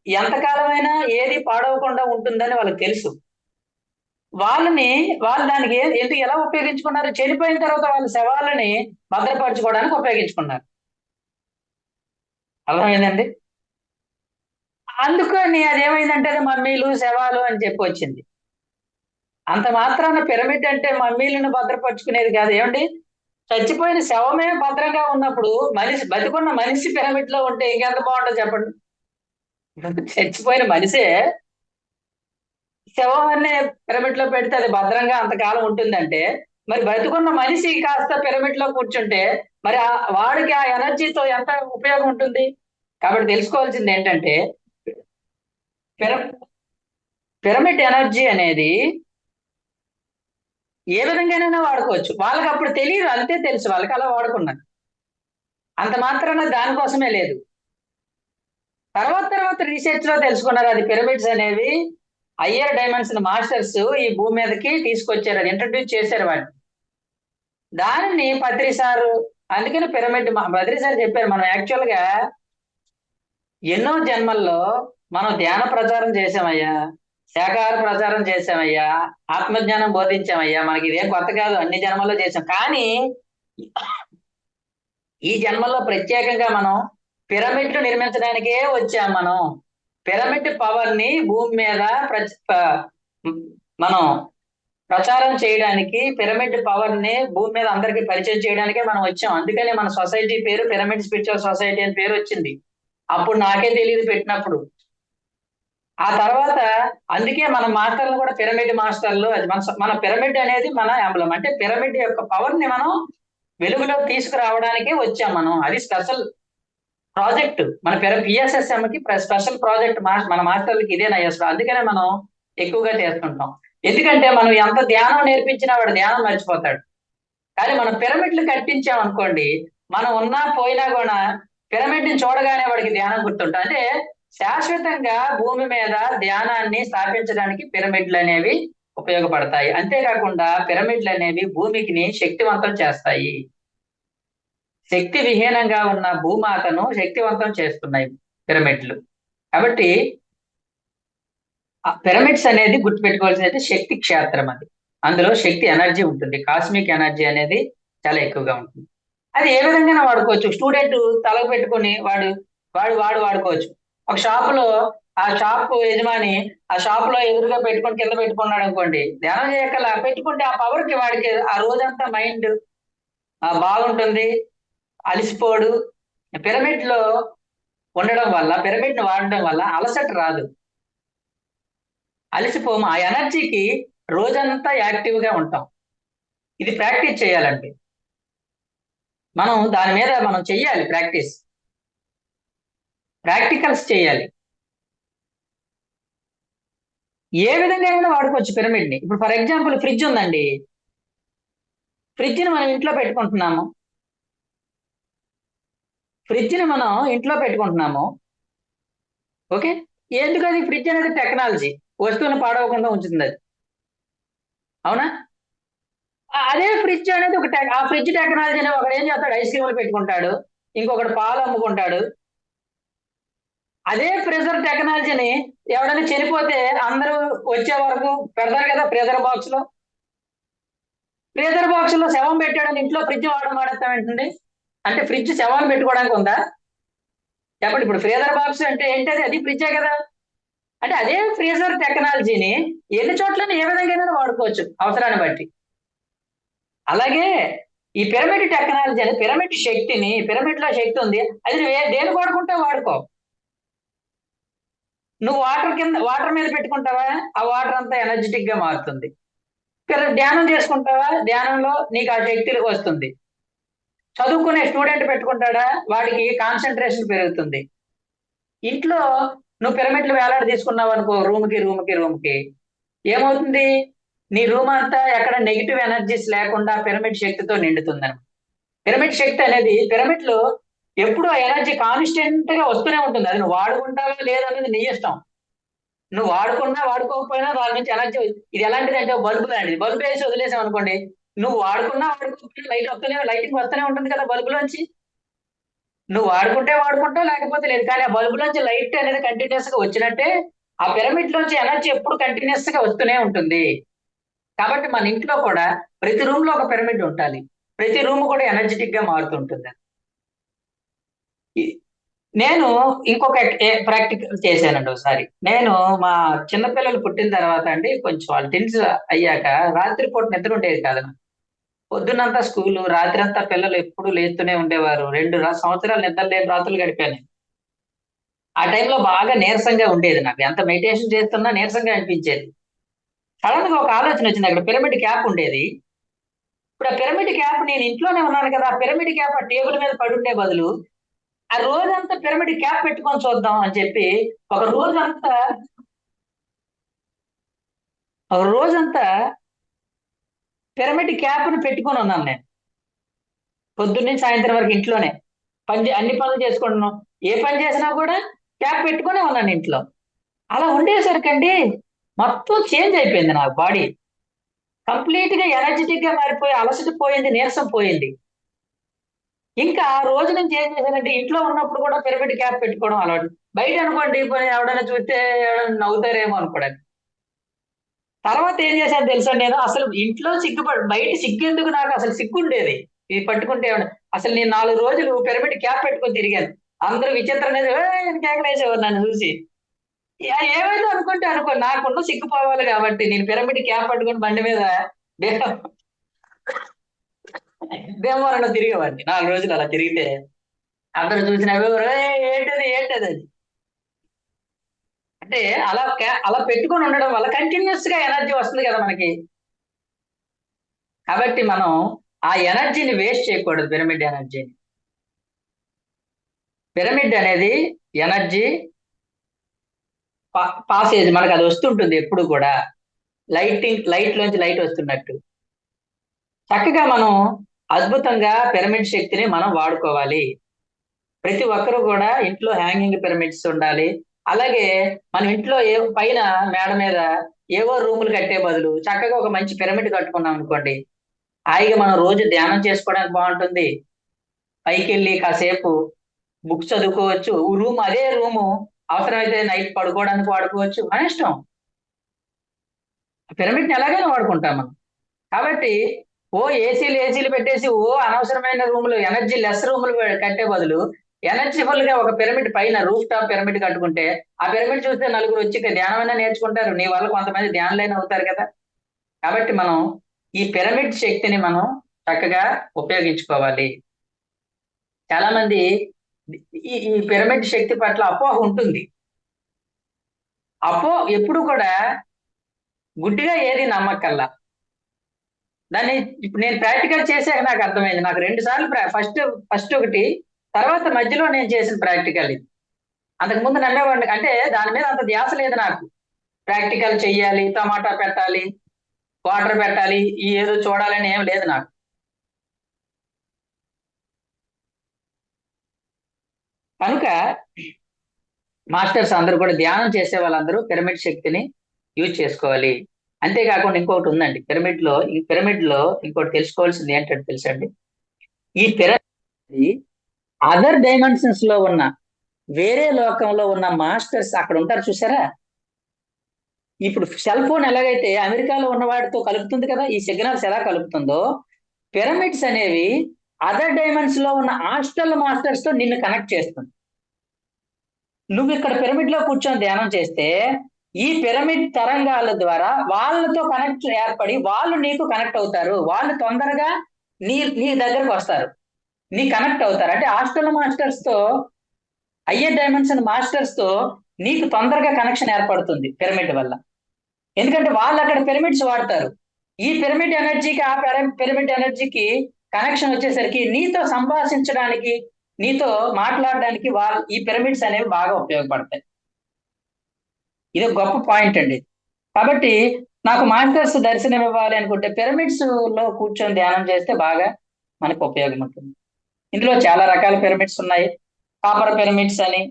ఎంతకాలమైనా ఏది పాడవకుండా ఉంటుందని వాళ్ళకి తెలుసు. వాళ్ళు దానికి ఎందుకు ఎలా ఉపయోగించుకున్నారు, చనిపోయిన తర్వాత వాళ్ళ శవాలని భద్రపరచుకోవడానికి ఉపయోగించుకున్నారు. అర్థమైందండి? అందుకని అదేమైందంటే అది మమ్మీలు శవాలు అని చెప్పి వచ్చింది. అంత మాత్రాన పిరమిడ్ అంటే మమ్మీలను భద్రపరుచుకునేది కాదు. ఏమండి, చచ్చిపోయిన శవమే భద్రంగా ఉన్నప్పుడు బతికున్న మనిషి పిరమిడ్ లో ఉంటే ఇంకెంత బాగుంటుంది చెప్పండి. చచ్చిపోయిన మనిషే శవం అనే పిరమిడ్ లో పెడితే అది భద్రంగా అంతకాలం ఉంటుందంటే, మరి బతికున్న మనిషి కాస్త పిరమిడ్ లో కూర్చుంటే మరి వాడికి ఆ ఎనర్జీతో ఎంత ఉపయోగం ఉంటుంది. కాబట్టి తెలుసుకోవాల్సింది ఏంటంటే, పిరమిడ్ ఎనర్జీ అనేది ఏ విధంగానైనా వాడుకోవచ్చు. వాళ్ళకి అప్పుడు తెలియదు, అంతే తెలుసు వాళ్ళకి, అలా వాడుకున్నారు. అంత మాత్రాన దానికోసమే లేదు. తర్వాత రీసెర్చ్ లో తెలుసుకున్నారు అది పిరమిడ్స్ అనేవి హయ్యర్ డైమెన్షన్ మాస్టర్స్ ఈ భూమి మీదకి తీసుకొచ్చారు, అది ఇంట్రడ్యూస్ చేశారు వాటిని. దానిని పత్రి సారు, అందుకని పిరమిడ్ పత్రి సార్ చెప్పారు, మనం యాక్చువల్ గా ఎన్నో జన్మల్లో మనం ధ్యాన ప్రచారం చేసామయ్యా, శాకాహార ప్రచారం చేసామయ్యా, ఆత్మజ్ఞానం బోధించామయ్యా, మనకి ఇదేం కొత్త కాదు, అన్ని జన్మల్లో చేసాం. కానీ ఈ జన్మల్లో ప్రత్యేకంగా మనం పిరమిడ్లు నిర్మించడానికే వచ్చాం. మనం పిరమిడ్ పవర్ ని భూమి మీద మనం ప్రచారం చేయడానికి, పిరమిడ్ పవర్ ని భూమి మీద అందరికీ పరిచయం చేయడానికే మనం వచ్చాం. అందుకని మన సొసైటీ పేరు పిరమిడ్ స్పిరిచువల్ సొసైటీ అని పేరు వచ్చింది. అప్పుడు నాకే తెలియదు పెట్టినప్పుడు. ఆ తర్వాత అందుకే మన మాస్టర్లు కూడా పిరమిడ్ మాస్టర్లు. అది మన పిరమిడ్ అనేది మన ఎంబ్లం. అంటే పిరమిడ్ యొక్క పవర్ ని మనం వెలుగులోకి తీసుకురావడానికే వచ్చాం మనం. అది స్పెషల్ ప్రాజెక్ట్ మన పిఎస్ఎస్ఎం కి స్పెషల్ ప్రాజెక్ట్. మన మాస్టర్లకి ఇదే నయ్యేస్తాం. అందుకనే మనం ఎక్కువగా చేస్తుంటాం. ఎందుకంటే మనం ఎంత ధ్యానం నేర్పించినా వాడు ధ్యానం మర్చిపోతాడు. కానీ మనం పిరమిడ్లు కట్టించాం అనుకోండి, మనం ఉన్నా పోయినా కూడా పిరమిడ్ ని చూడగానే వాడికి ధ్యానం గుర్తుంటుంది. అంటే శాశ్వతంగా భూమి మీద ధ్యానాన్ని స్థాపించడానికి పిరమిడ్లు అనేవి ఉపయోగపడతాయి. అంతేకాకుండా పిరమిడ్లు అనేవి భూమికి శక్తివంతం చేస్తాయి. శక్తి విహీనంగా ఉన్న భూమాతను శక్తివంతం చేస్తున్నాయి పిరమిడ్లు. కాబట్టి పిరమిడ్స్ అనేది గుర్తుపెట్టుకోవాల్సింది శక్తి క్షేత్రం. అది అందులో శక్తి ఎనర్జీ ఉంటుంది, కాస్మిక్ ఎనర్జీ అనేది చాలా ఎక్కువగా ఉంటుంది. అది ఏ విధంగా వాడుకోవచ్చు. స్టూడెంట్ తలకు పెట్టుకుని వాడుకోవచ్చు. ఒక షాపులో ఆ షాప్ యజమాని ఆ షాప్ లో ఎదురుగా పెట్టుకొని కింద పెట్టుకున్నాడు అనుకోండి, ధ్యానం చేయక్కల పెట్టుకుంటే ఆ పవర్ కి వాడికి ఆ రోజంతా మైండ్ బాగుంటుంది, అలసిపోడు. పిరమిడ్ లో ఉండడం వల్ల, పిరమిడ్ ని వాడడం వల్ల అలసట రాదు, అలసిపోము. ఆ ఎనర్జీకి రోజంతా యాక్టివ్ గా ఉంటాం. ఇది ప్రాక్టీస్ చేయాలండి. మనం దాని మీద మనం చెయ్యాలి ప్రాక్టికల్స్ చేయాలి. ఏ విధంగా వాడుకోవచ్చు పిరమిడ్ ని. ఇప్పుడు ఫర్ ఎగ్జాంపుల్ ఫ్రిడ్జ్ ఉందండి, ఫ్రిడ్జ్ ని మనం ఇంట్లో పెట్టుకుంటున్నాము. ఓకే, ఎందుకని? ఫ్రిడ్జ్ అనేది టెక్నాలజీ, వస్తువును పాడవకుండా ఉంచుతుంది అది. అవునా? అదే ఫ్రిడ్జ్ అనేది ఆ ఫ్రిడ్జ్ టెక్నాలజీ అనేది ఒకడు ఏం చేస్తాడు, ఐస్ క్రీములు పెట్టుకుంటాడు, ఇంకొకటి పాలు అమ్ముకుంటాడు. అదే ఫ్రీజర్ టెక్నాలజీని ఎవడైనా చనిపోతే అందరూ వచ్చే వరకు పెడతారు కదా ఫ్రీజర్ బాక్స్ లో. ఫ్రీజర్ బాక్స్ లో శవం పెట్టాడని ఇంట్లో ఫ్రిడ్జ్ వాడతాం ఏంటండి? అంటే ఫ్రిడ్జ్ శవాన్ని పెట్టుకోవడానికి ఉందా చెప్పండి. ఇప్పుడు ఫ్రీజర్ బాక్స్ అంటే ఏంటది? అది ఫ్రిడ్జే కదా. అంటే అదే ఫ్రీజర్ టెక్నాలజీని ఎన్ని చోట్ల ఏ విధంగా వాడుకోవచ్చు అవసరాన్ని బట్టి. అలాగే ఈ పిరమిడ్ టెక్నాలజీ అనేది పిరమిడ్ శక్తిని, పిరమిడ్ లో శక్తి ఉంది, అది నువ్వు దేని వాడుకుంటే వాడుకో. నువ్వు వాటర్ మీద పెట్టుకుంటావా, ఆ వాటర్ అంతా ఎనర్జెటిక్ గా మారుతుంది. ధ్యానం చేసుకుంటావా, ధ్యానంలో నీకు ఆ శక్తి వస్తుంది. చదువుకునే స్టూడెంట్ పెట్టుకుంటాడా, వాడికి కాన్సన్ట్రేషన్ పెరుగుతుంది. ఇంట్లో నువ్వు పిరమిడ్లు వేలాడ తీసుకున్నావు అనుకో, రూమ్ కి ఏమవుతుంది, నీ రూమ్ అంతా ఎక్కడ నెగిటివ్ ఎనర్జీస్ లేకుండా పిరమిడ్ శక్తితో నిండుతుంది. పిరమిడ్ శక్తి అనేది పిరమిడ్ లో ఎప్పుడు ఆ ఎనర్జీ కాన్స్టెంట్ గా వస్తూనే ఉంటుంది. అది నువ్వు వాడుకుంటావా లేదనేది నీ ఇష్టం. నువ్వు వాడుకున్నా వాడుకోకపోయినా దాని నుంచి ఎనర్జీ. ఇది ఎలాంటిది అంటే బల్బు లాంటిది. బల్బు వేసి వదిలేసాం అనుకోండి, నువ్వు వాడుకున్నా వాడుకోకపోయినా లైటింగ్ వస్తూనే ఉంటుంది కదా బల్బులోంచి. నువ్వు వాడుకుంటే వాడుకుంటావు, లేకపోతే లేదు. కానీ ఆ బల్బులోంచి లైట్ అనేది కంటిన్యూస్ గా వచ్చినట్టే ఆ పిరమిడ్ లోంచి ఎనర్జీ ఎప్పుడు కంటిన్యూస్ గా వస్తూనే ఉంటుంది. కాబట్టి మన ఇంట్లో కూడా ప్రతి రూమ్ లో ఒక పిరమిడ్ ఉండాలి. ప్రతి రూమ్ కూడా ఎనర్జెటిక్ గా మారుతుంటుంది. నేను ఇంకొక ప్రాక్టికల్ చేశానండి ఒకసారి. నేను మా చిన్నపిల్లలు పుట్టిన తర్వాత అండి, కొంచెం వాళ్ళు టిన్స్ అయ్యాక రాత్రిపూట నిద్ర ఉండేది కాదు నాకు. పొద్దున్నంతా స్కూలు, రాత్రి అంతా పిల్లలు ఎప్పుడు లేస్తూనే ఉండేవారు. 2 సంవత్సరాలు నిద్ర లేని రాత్రులు గడిపాను. ఆ టైంలో బాగా నీరసంగా ఉండేది నాకు. ఎంత మెడిటేషన్ చేస్తున్నా నీరసంగా అనిపించేది. సడన్ గా ఒక ఆలోచన వచ్చింది. అక్కడ పిరమిడ్ క్యాప్ ఉండేది. ఇప్పుడు ఆ పిరమిడ్ క్యాప్, నేను ఇంట్లోనే ఉన్నాను కదా, ఆ పిరమిడ్ క్యాప్ ఆ టేబుల్ మీద పడుండే బదులు ఆ రోజంతా పిరమిడ్ క్యాప్ పెట్టుకొని చూద్దాం అని చెప్పి ఒక రోజంతా ఒక రోజంతా పిరమిడ్ క్యాప్ ను పెట్టుకొని ఉన్నాను నేను. పొద్దున్నే సాయంత్రం వరకు ఇంట్లోనే అన్ని పనులు చేసుకుంటున్నాం. ఏ పని చేసినా కూడా క్యాప్ పెట్టుకునే ఉన్నాను ఇంట్లో. అలా ఉండేసరికండి మొత్తం చేంజ్ అయిపోయింది నా బాడీ. కంప్లీట్ గా ఎనర్జెటిక్ గా మారిపోయి, అలసట పోయింది, నీరసం పోయింది. ఇంకా ఆ రోజు నుంచి ఏం చేశానంటే, ఇంట్లో ఉన్నప్పుడు కూడా పిరమిడ్ క్యాప్ పెట్టుకోవడం అలవాటు. బయట అనుకోండి, ఎవడైనా చూస్తే ఎవడైనా నవ్వుతారేమో అనుకోవడానికి. తర్వాత ఏం చేశాను తెలుసా, నేను అసలు ఇంట్లో బయట సిగ్గెందుకు, నాకు అసలు సిగ్గుండేది ఇది పట్టుకుంటే. అసలు నేను 4 రోజులు పిరమిడ్ క్యాప్ పెట్టుకొని తిరిగాను. అందరూ విచిత్రంగా కేకలేసేవారు నన్ను చూసి. ఏమైతే అనుకుంటే అనుకో, నాకున్న సిగ్గుపోవాలి కాబట్టి నేను పిరమిడ్ క్యాప్ పట్టుకొని బండి మీద భీమవరంలో తిరిగేవాడిని. 4 రోజులు అలా తిరిగితే అందరూ చూసిన ఏంటది ఏంటది అది. అంటే అలా పెట్టుకొని ఉండడం వల్ల కంటిన్యూస్ గా ఎనర్జీ వస్తుంది కదా మనకి. కాబట్టి మనం ఆ ఎనర్జీని వేస్ట్ చేయకూడదు. పిరమిడ్ అనేది ఎనర్జీ పాసేజ్ మనకు అది వస్తుంటుంది ఎప్పుడు కూడా. లైట్ లోంచి లైట్ వస్తున్నట్టు చక్కగా మనం అద్భుతంగా పిరమిడ్ శక్తిని మనం వాడుకోవాలి. ప్రతి ఒక్కరూ కూడా ఇంట్లో హ్యాంగింగ్ పిరమిడ్స్ ఉండాలి. అలాగే మనం ఇంట్లో పైన మేడ మీద ఏవో రూములు కట్టే బదులు చక్కగా ఒక మంచి పిరమిడ్ కట్టుకున్నాం అనుకోండి, హాయిగా మనం రోజు ధ్యానం చేసుకోవడానికి బాగుంటుంది. పైకి వెళ్ళి కాసేపు బుక్స్ చదువుకోవచ్చు. అదే రూము అవసరమైతే నైట్ పడుకోవడానికి వాడుకోవచ్చు, మన ఇష్టం. పిరమిడ్ని ఎలాగైనా వాడుకుంటాం మనం. కాబట్టి ఏసీలు పెట్టేసి అనవసరమైన రూములు, ఎనర్జీ లెస్ రూములు కట్టే బదులు ఎనర్జీఫుల్ గా ఒక పిరమిడ్ పైన రూఫ్ టాప్ పిరమిడ్ కట్టుకుంటే, ఆ పిరమిడ్ చూస్తే నలుగురు వచ్చి ధ్యానమైనా నేర్చుకుంటారు. నీ వల్ల కొంతమంది ధ్యానులైన అవుతారు కదా. కాబట్టి మనం ఈ పిరమిడ్ శక్తిని మనం చక్కగా ఉపయోగించుకోవాలి. చాలా మంది ఈ పిరమిడ్ శక్తి పట్ల అపోహ ఉంటుంది. ఎప్పుడు కూడా గుడ్డిగా ఏది నమ్మకల్లా. దాన్ని ఇప్పుడు నేను ప్రాక్టికల్ చేశాక నాకు అర్థమైంది. నాకు 2 సార్లు ఫస్ట్ ఒకటి, తర్వాత మధ్యలో నేను చేసిన ప్రాక్టికల్ ఇది. అంతకుముందు నమ్మేవాడిని, అంటే దాని మీద అంత ధ్యాస లేదు నాకు. ప్రాక్టికల్ చెయ్యాలి, టమాటా పెట్టాలి, వాటర్ పెట్టాలి, ఏదో చూడాలని ఏం లేదు నాకు. కనుక మాస్టర్స్ అందరూ కూడా, ధ్యానం చేసే వాళ్ళందరూ పిరమిడ్ శక్తిని యూజ్ చేసుకోవాలి. అంతేకాకుండా ఇంకొకటి ఉందండి పిరమిడ్ లో ఇంకోటి తెలుసుకోవాల్సింది ఏంటంటే తెలుసండి, ఈ పిరమిడ్ అదర్ డైమెన్షన్స్ లో ఉన్న, వేరే లోకంలో ఉన్న మాస్టర్స్ అక్కడ ఉంటారు చూసారా. ఇప్పుడు సెల్ ఫోన్ ఎలాగైతే అమెరికాలో ఉన్న వాటితో కలుపుతుంది కదా, ఈ సిగ్నల్స్ ఎలా కలుపుతుందో, పిరమిడ్స్ అనేవి అదర్ డైమెన్షన్ లో ఉన్న హాస్టల్ మాస్టర్స్ తో నిన్ను కనెక్ట్ చేస్తుంది. నువ్వు ఇక్కడ పిరమిడ్ లో కూర్చొని ధ్యానం చేస్తే ఈ పిరమిడ్ తరంగాల ద్వారా వాళ్ళతో కనెక్ట్ ఏర్పడి వాళ్ళు నీకు కనెక్ట్ అవుతారు. వాళ్ళు తొందరగా నీ దగ్గరకు వస్తారు, నీ కనెక్ట్ అవుతారు. అంటే హాస్టల్ మాస్టర్స్ తో, హయ్యర్ డైమెన్షన్ మాస్టర్స్ తో నీకు తొందరగా కనెక్షన్ ఏర్పడుతుంది పిరమిడ్ వల్ల. ఎందుకంటే వాళ్ళు అక్కడ పిరమిడ్స్ వాడతారు. ఈ పిరమిడ్ ఎనర్జీకి ఆ పిరమిడ్ ఎనర్జీకి కనెక్షన్ వచ్చేసరికి నీతో సంభాషించడానికి, నీతో మాట్లాడడానికి ఈ పిరమిడ్స్ అనేవి బాగా ఉపయోగపడతాయి. ఇది ఒక గొప్ప పాయింట్ అండి. కాబట్టి నాకు మాస్టర్స్ దర్శనం ఇవ్వాలి అనుకుంటే పిరమిడ్స్ లో కూర్చొని ధ్యానం చేస్తే బాగా మనకు ఉపయోగం ఉంటుంది. ఇందులో చాలా రకాల పిరమిడ్స్ ఉన్నాయి. కాపర్ పిరమిడ్స్ అని,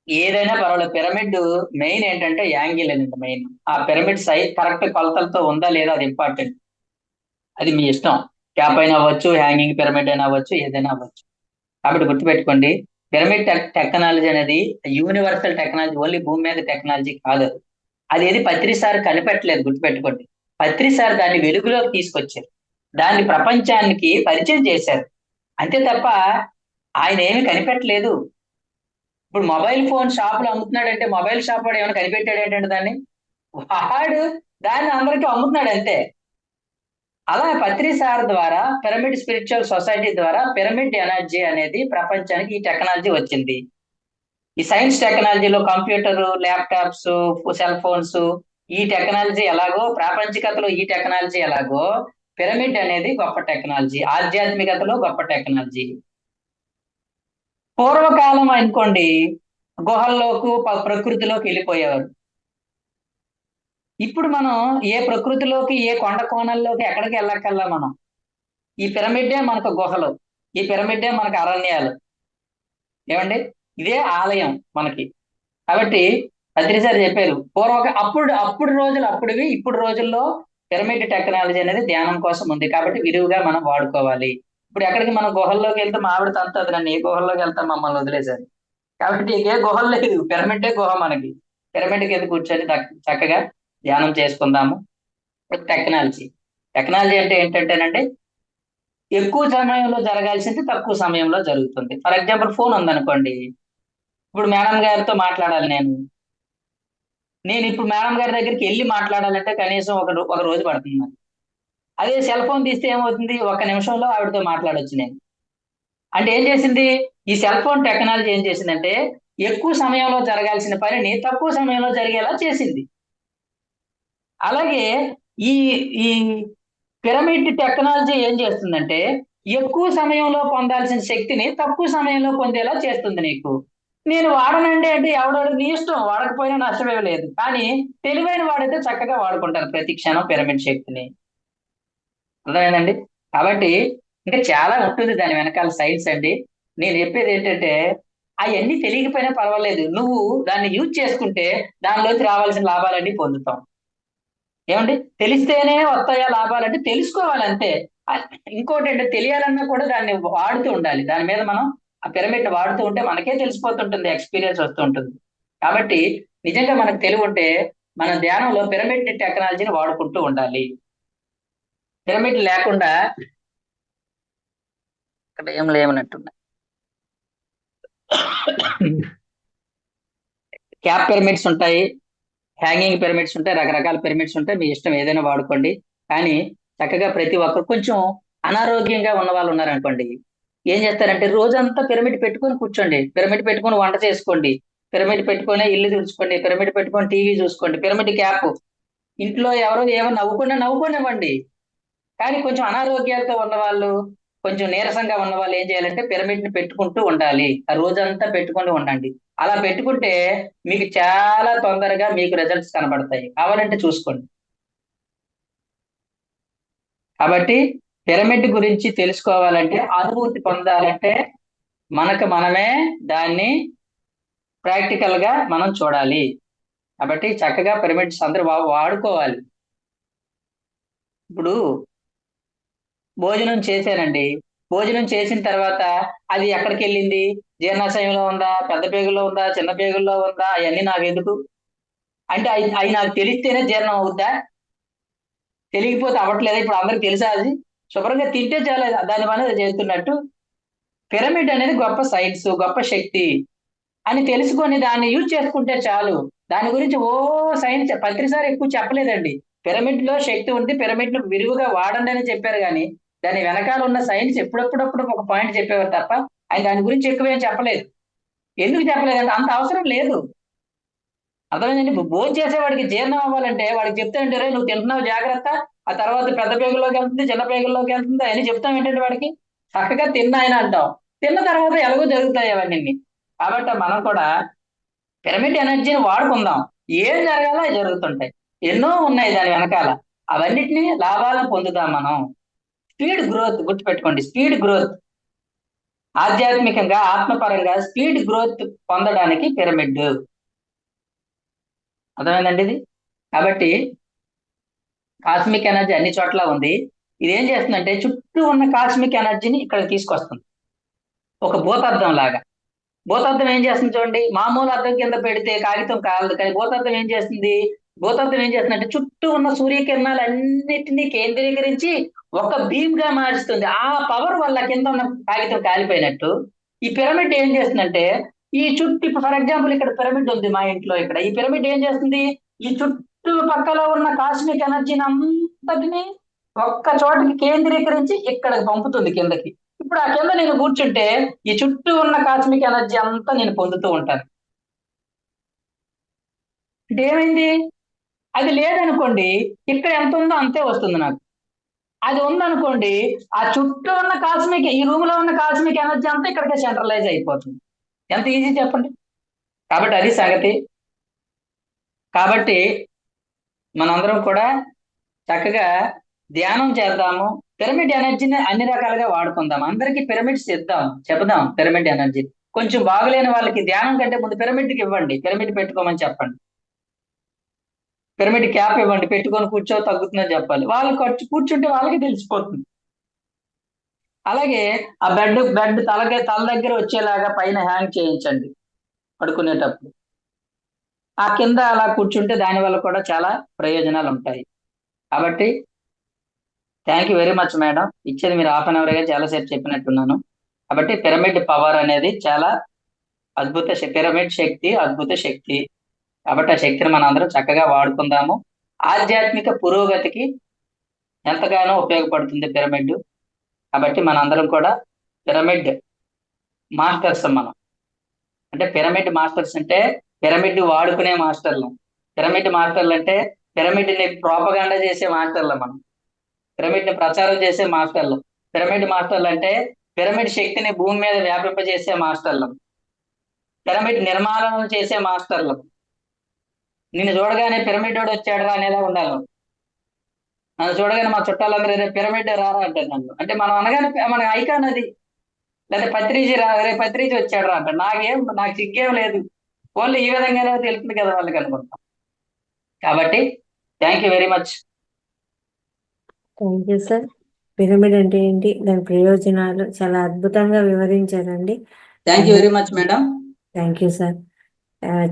ఏదైనా పర్వాలేదు. పిరమిడ్ మెయిన్ ఏంటంటే యాంగిల్ అనేది మెయిన్. ఆ పిరమిడ్ సైజ్ కరెక్ట్ కొలతలతో ఉందా లేదా అది ఇంపార్టెంట్. అది మీ ఇష్టం. క్యాప్ అయినా అవ్వచ్చు, హ్యాంగింగ్ పిరమిడ్ అయినా అవ్వచ్చు, ఏదైనా అవ్వచ్చు. కాబట్టి గుర్తుపెట్టుకోండి, పిరమిడ్ టెక్నాలజీ అనేది యూనివర్సల్ టెక్నాలజీ, ఓన్లీ భూమి మీద టెక్నాలజీ కాదు. అది ఏది పత్రిసారి కనిపెట్టలేదు, గుర్తుపెట్టుకోండి. పత్రిసారి దాన్ని వెలుగులోకి తీసుకొచ్చారు, దాన్ని ప్రపంచానికి పరిచయం చేశారు, అంతే తప్ప ఆయన ఏమి కనిపెట్టలేదు. ఇప్పుడు మొబైల్ ఫోన్ షాపులో అమ్ముతున్నాడంటే మొబైల్ షాప్ వాడు ఏమైనా కనిపెట్టాడు ఏంటంటే దాన్ని, వాడు దాన్ని అందరికీ అమ్ముతున్నాడు అంతే. అలా పత్రిసార్ ద్వారా, పిరమిడ్ స్పిరిచువల్ సొసైటీ ద్వారా పిరమిడ్ ఎనర్జీ అనేది ప్రపంచానికి ఈ టెక్నాలజీ వచ్చింది. ఈ సైన్స్ టెక్నాలజీలో కంప్యూటర్, ల్యాప్టాప్స్, సెల్ ఫోన్స్, ఈ టెక్నాలజీ ఎలాగో, ప్రాపంచికతలో ఈ టెక్నాలజీ ఎలాగో, పిరమిడ్ అనేది గొప్ప టెక్నాలజీ, ఆధ్యాత్మికతలో గొప్ప టెక్నాలజీ. పూర్వకాలం అనుకోండి, గుహల్లోకి ప్రకృతిలోకి వెళ్ళిపోయేవారు. ఇప్పుడు మనం ఏ ప్రకృతిలోకి, ఏ కొండ కోణల్లోకి ఎక్కడికి వెళ్ళక్కల్లా మనం. ఈ పిరమిడ్డే మనకు గుహలు, ఈ పిరమిడ్డే మనకు అరణ్యాలు. ఏమండి, ఇదే ఆలయం మనకి. కాబట్టి పత్రిసారి చెప్పారు, అప్పుడు రోజులు అప్పుడువి, ఇప్పుడు రోజుల్లో పిరమిడ్ టెక్నాలజీ అనేది ధ్యానం కోసం ఉంది. కాబట్టి విరివిగా మనం వాడుకోవాలి. ఇప్పుడు ఎక్కడికి మనం గుహల్లోకి వెళ్తే మావిడ తంతది, నన్ను ఏ గుహల్లోకి వెళ్తాం, మమ్మల్ని వదిలేశారు. కాబట్టి ఏ గుహలు లేదు, పిరమిడ్డే గుహ మనకి. పిరమిడ్కి వెళ్ళి కూర్చొని చక్కగా ధ్యానం చేసుకుందాము. టెక్నాలజీ టెక్నాలజీ అంటే ఏంటంటేనండి, ఎక్కువ సమయంలో జరగాల్సింది తక్కువ సమయంలో జరుగుతుంది. ఫర్ ఎగ్జాంపుల్, ఫోన్ ఉందనుకోండి. ఇప్పుడు మేడం గారితో మాట్లాడాలి నేను ఇప్పుడు మేడం గారి దగ్గరికి వెళ్ళి మాట్లాడాలంటే కనీసం ఒక రోజు పడుతుంది నాకు. అదే సెల్ ఫోన్ తీస్తే ఏమవుతుంది, 1 నిమిషంలో ఆవిడతో మాట్లాడొచ్చు నేను. అంటే ఏం చేసింది, ఈ సెల్ ఫోన్ టెక్నాలజీ ఏం చేసిందంటే ఎక్కువ సమయంలో జరగాల్సిన పనిని తక్కువ సమయంలో జరిగేలా చేసింది. అలాగే ఈ ఈ పిరమిడ్ టెక్నాలజీ ఏం చేస్తుందంటే ఎక్కువ సమయంలో పొందాల్సిన శక్తిని తక్కువ సమయంలో పొందేలా చేస్తుంది నీకు. నేను వాడనండి అంటే ఎవడో నీ ఇష్టం, వాడకపోయినా నష్టమే లేదు. కానీ తెలివైన వాడైతే చక్కగా వాడుకుంటారు ప్రతి క్షణం పిరమిడ్ శక్తిని. అర్థమైందండి. కాబట్టి ఇంకా చాలా ఉంటుంది దాని వెనకాల సైన్స్ అండి. నేను చెప్పేది ఏంటంటే అవన్నీ తెలియకపోయినా పర్వాలేదు, నువ్వు దాన్ని యూజ్ చేసుకుంటే దానిలోకి రావాల్సిన లాభాలన్నీ పొందుతాం. ఏమండి, తెలిస్తేనే వస్తాయా లాభాలంటే తెలుసుకోవాలి అంతే. ఇంకోటి అంటే తెలియాలన్నా కూడా దాన్ని వాడుతూ ఉండాలి. దాని మీద మనం ఆ పిరమిడ్ వాడుతూ ఉంటే మనకే తెలిసిపోతుంటుంది, ఎక్స్పీరియన్స్ వస్తూ ఉంటుంది. కాబట్టి నిజంగా మనకు తెలివి ఉంటే మన ధ్యానంలో పిరమిడ్ టెక్నాలజీని వాడుకుంటూ ఉండాలి. పిరమిడ్ లేకుండా ఇక్కడ ఏం లేవనట్టున్నాయి. క్యాప్ పిరమిడ్స్ ఉంటాయి, హ్యాంగింగ్ పిరమిడ్స్ ఉంటాయి, రకరకాల పిరమిడ్స్ ఉంటాయి. మీ ఇష్టం ఏదైనా వాడుకోండి. కానీ చక్కగా ప్రతి ఒక్కరు, కొంచెం అనారోగ్యంగా ఉన్న వాళ్ళు ఉన్నారనుకోండి, ఏం చేస్తారంటే రోజంతా పిరమిడ్ పెట్టుకొని కూర్చోండి, పిరమిడ్ పెట్టుకొని వంట చేసుకోండి, పిరమిడ్ పెట్టుకొని ఇల్లు తుడుచుకోండి, పిరమిడ్ పెట్టుకొని టీవీ చూసుకోండి, పిరమిడ్ క్యాప్. ఇంట్లో ఎవరో ఏమో నవ్వుకోనివ్వండి. కానీ కొంచెం అనారోగ్యాలతో ఉన్న వాళ్ళు, కొంచెం నీరసంగా ఉన్న వాళ్ళు ఏం చేయాలంటే పిరమిడ్ ని పెట్టుకుంటూ ఉండాలి. ఆ రోజంతా పెట్టుకుంటూ ఉండండి. అలా పెట్టుకుంటే మీకు చాలా తొందరగా మీకు రిజల్ట్స్ కనబడతాయి. కావాలంటే చూసుకోండి. కాబట్టి పిరమిడ్ గురించి తెలుసుకోవాలంటే, అనుభూతి పొందాలంటే మనకు మనమే దాన్ని ప్రాక్టికల్ గా మనం చూడాలి. కాబట్టి చక్కగా పిరమిడ్స్ అందరూ వాడుకోవాలి. ఇప్పుడు భోజనం చేశానండి, భోజనం చేసిన తర్వాత అది ఎక్కడికి వెళ్ళింది, జీర్ణాశయంలో ఉందా, పెద్ద పేగుల్లో ఉందా, చిన్న పేగుల్లో ఉందా, అవన్నీ నాకు ఎందుకు. అంటే అవి నాకు తెలిస్తేనే జీర్ణం అవుద్దా? తెలియకపోతే అవ్వట్లేదా? ఇప్పుడు అందరికి తెలుసా? అది శుభ్రంగా తింటే చాలా దాని పని అది చేస్తున్నట్టు. పిరమిడ్ అనేది గొప్ప సైన్స్, గొప్ప శక్తి అని తెలుసుకొని దాన్ని యూజ్ చేసుకుంటే చాలు. దాని గురించి సైన్స్ ప్రతిసారి ఎక్కువ చెప్పలేదండి. పిరమిడ్ లో శక్తి ఉంది, పిరమిడ్ ను విరివిగా వాడండి అని చెప్పారు కానీ దాని వెనకాల ఉన్న సైన్స్ ఎప్పుడప్పుడు ఒక పాయింట్ చెప్పేవారు తప్ప ఆయన దాని గురించి ఎక్కువ ఏం చెప్పలేదు. ఎందుకు చెప్పలేదంటే అంత అవసరం లేదు. అర్థమైందండి. భోజనం చేసేవాడికి జీర్ణం అవ్వాలంటే వాడికి చెప్తే అంటే రే నువ్వు తింటున్నావు జాగ్రత్త, ఆ తర్వాత పెద్ద పేగుల్లోకి వెళ్తుంది, చిన్న పేగుల్లోకి వెళ్తుంది అని చెప్తాం ఏంటంటే వాడికి చక్కగా తిన్న ఆయన అంటాం. తిన్న తర్వాత ఎలాగో జరుగుతాయి అవన్నీ. కాబట్టి మనం కూడా పిరమిడ్ ఎనర్జీని వాడుకుందాం. ఏం జరగాలో అవి జరుగుతుంటాయి. ఎన్నో ఉన్నాయి దాని వెనకాల. అవన్నిటిని లాభాలను పొందుదాం మనం. స్పీడ్ గ్రోత్ గుర్తుపెట్టుకోండి. స్పీడ్ గ్రోత్ ఆధ్యాత్మికంగా ఆత్మపరంగా స్పీడ్ గ్రోత్ పొందడానికి పిరమిడ్. అర్థమైందండి ఇది. కాబట్టి కాస్మిక్ ఎనర్జీ అన్ని చోట్ల ఉంది. ఇది ఏం చేస్తుందంటే చుట్టూ ఉన్న కాస్మిక్ ఎనర్జీని ఇక్కడ తీసుకొస్తుంది, ఒక భూతద్దం లాగా. భూతద్దం ఏం చేస్తుంది చూడండి, మామూలు అద్దం కింద పెడితే కాగితం కాలదు, కానీ భూతద్దం ఏం చేస్తుంది, భూతద్దం ఏం చేస్తుందంటే చుట్టూ ఉన్న సూర్యకిరణాలన్నిటినీ కేంద్రీకరించి ఒక బీమ్ గా మార్చుతుంది. ఆ పవర్ వల్ల కింద ఉన్న కాగితం కాలిపోయినట్టు ఈ పిరమిడ్ ఏం చేస్తుందంటే ఈ చుట్టూ, ఇప్పుడు ఫర్ ఎగ్జాంపుల్ ఇక్కడ పిరమిడ్ ఉంది మా ఇంట్లో, ఇక్కడ ఈ పిరమిడ్ ఏం చేస్తుంది, ఈ చుట్టూ పక్కల ఉన్న కాస్మిక్ ఎనర్జీని అంతటిని ఒక్క చోటకి కేంద్రీకరించి ఇక్కడికి పంపుతుంది కిందకి. ఇప్పుడు ఆ కింద నేను కూర్చుంటే ఈ చుట్టూ ఉన్న కాస్మిక్ ఎనర్జీ అంతా నేను పొందుతూ ఉంటాను. అంటే ఏమైంది, అది లేదనుకోండి ఇక్కడ ఎంత ఉందో అంతే వస్తుంది నాకు. అది ఉందనుకోండి ఆ చుట్టూ ఉన్న కాస్మిక్, ఈ రూమ్ లో ఉన్న కాస్మిక్ ఎనర్జీ అంతా ఇక్కడికే సెంట్రలైజ్ అయిపోతుంది. ఎంత ఈజీ చెప్పండి. కాబట్టి అది సంగతి. కాబట్టి మనందరం కూడా చక్కగా ధ్యానం చేద్దాము, పిరమిడ్ ఎనర్జీని అన్ని రకాలుగా వాడుకుందాం. అందరికీ పిరమిడ్స్ ఇద్దాం, చెబుదాం పిరమిడ్ ఎనర్జీ. కొంచెం బాగులేని వాళ్ళకి ధ్యానం కంటే ముందు పిరమిడ్కి ఇవ్వండి, పిరమిడ్ పెట్టుకోమని చెప్పండి. పిరమిడ్ క్యాప్ ఇవ్వండి, పెట్టుకొని కూర్చో తగ్గుతుందని చెప్పాలి. వాళ్ళు కూర్చుంటే వాళ్ళకి తెలిసిపోతుంది. అలాగే ఆ బెడ్ తల దగ్గర వచ్చేలాగా పైన హ్యాంగ్ చేయించండి పడుకునేటప్పుడు. ఆ కింద అలా కూర్చుంటే దానివల్ల కూడా చాలా ప్రయోజనాలు ఉంటాయి. కాబట్టి thank you very much madam. ఇచ్చేది మీరు హాఫ్ అన్ అవర్ గా చాలాసేపు చెప్పినట్టున్నాను. కాబట్టి పిరమిడ్ పవర్ అనేది చాలా అద్భుత పిరమిడ్ శక్తి అద్భుత శక్తి. కాబట్టి ఆ శక్తిని మనం అందరం చక్కగా వాడుకుందాము. ఆధ్యాత్మిక పురోగతికి ఎంతగానో ఉపయోగపడుతుంది పిరమిడ్. కాబట్టి మనందరం కూడా పిరమిడ్ మాస్టర్స్. మనం అంటే పిరమిడ్ మాస్టర్స్ అంటే పిరమిడ్ వాడుకునే మాస్టర్లు. పిరమిడ్ మాస్టర్లు అంటే పిరమిడ్ ని ప్రోపగాండా చేసే మాస్టర్లు. మనం పిరమిడ్ ని ప్రచారం చేసే మాస్టర్లు. పిరమిడ్ మాస్టర్లు అంటే పిరమిడ్ శక్తిని భూమి మీద వ్యాపింపజేసే మాస్టర్లు. పిరమిడ్ నిర్మాణం చేసే మాస్టర్లు. నిన్ను చూడగానే పిరమిడ్ వాడు వచ్చాడు అనేలా ఉండాలి. నన్ను చూడగానే మా చుట్టాలందరూ పిరమిడ్ రారా అంటారు నన్ను. అంటే మనం అనగానే మన ఐకాన్ అది. లేదా పత్రిజీ రే పత్రిజీ వచ్చాడు రా అంటాడు. నాకు సిగ్గేం లేదు. ఓన్లీ ఈ విధంగానే తెలుస్తుంది కదా వాళ్ళకి అనుకుంటాం. కాబట్టి thank you very much. Thank you sir. Pyramid అంటే ఏంటి, దాని ప్రయోజనాలు చాలా అద్భుతంగా వివరించారండి. Thank you very much madam. Thank you sir.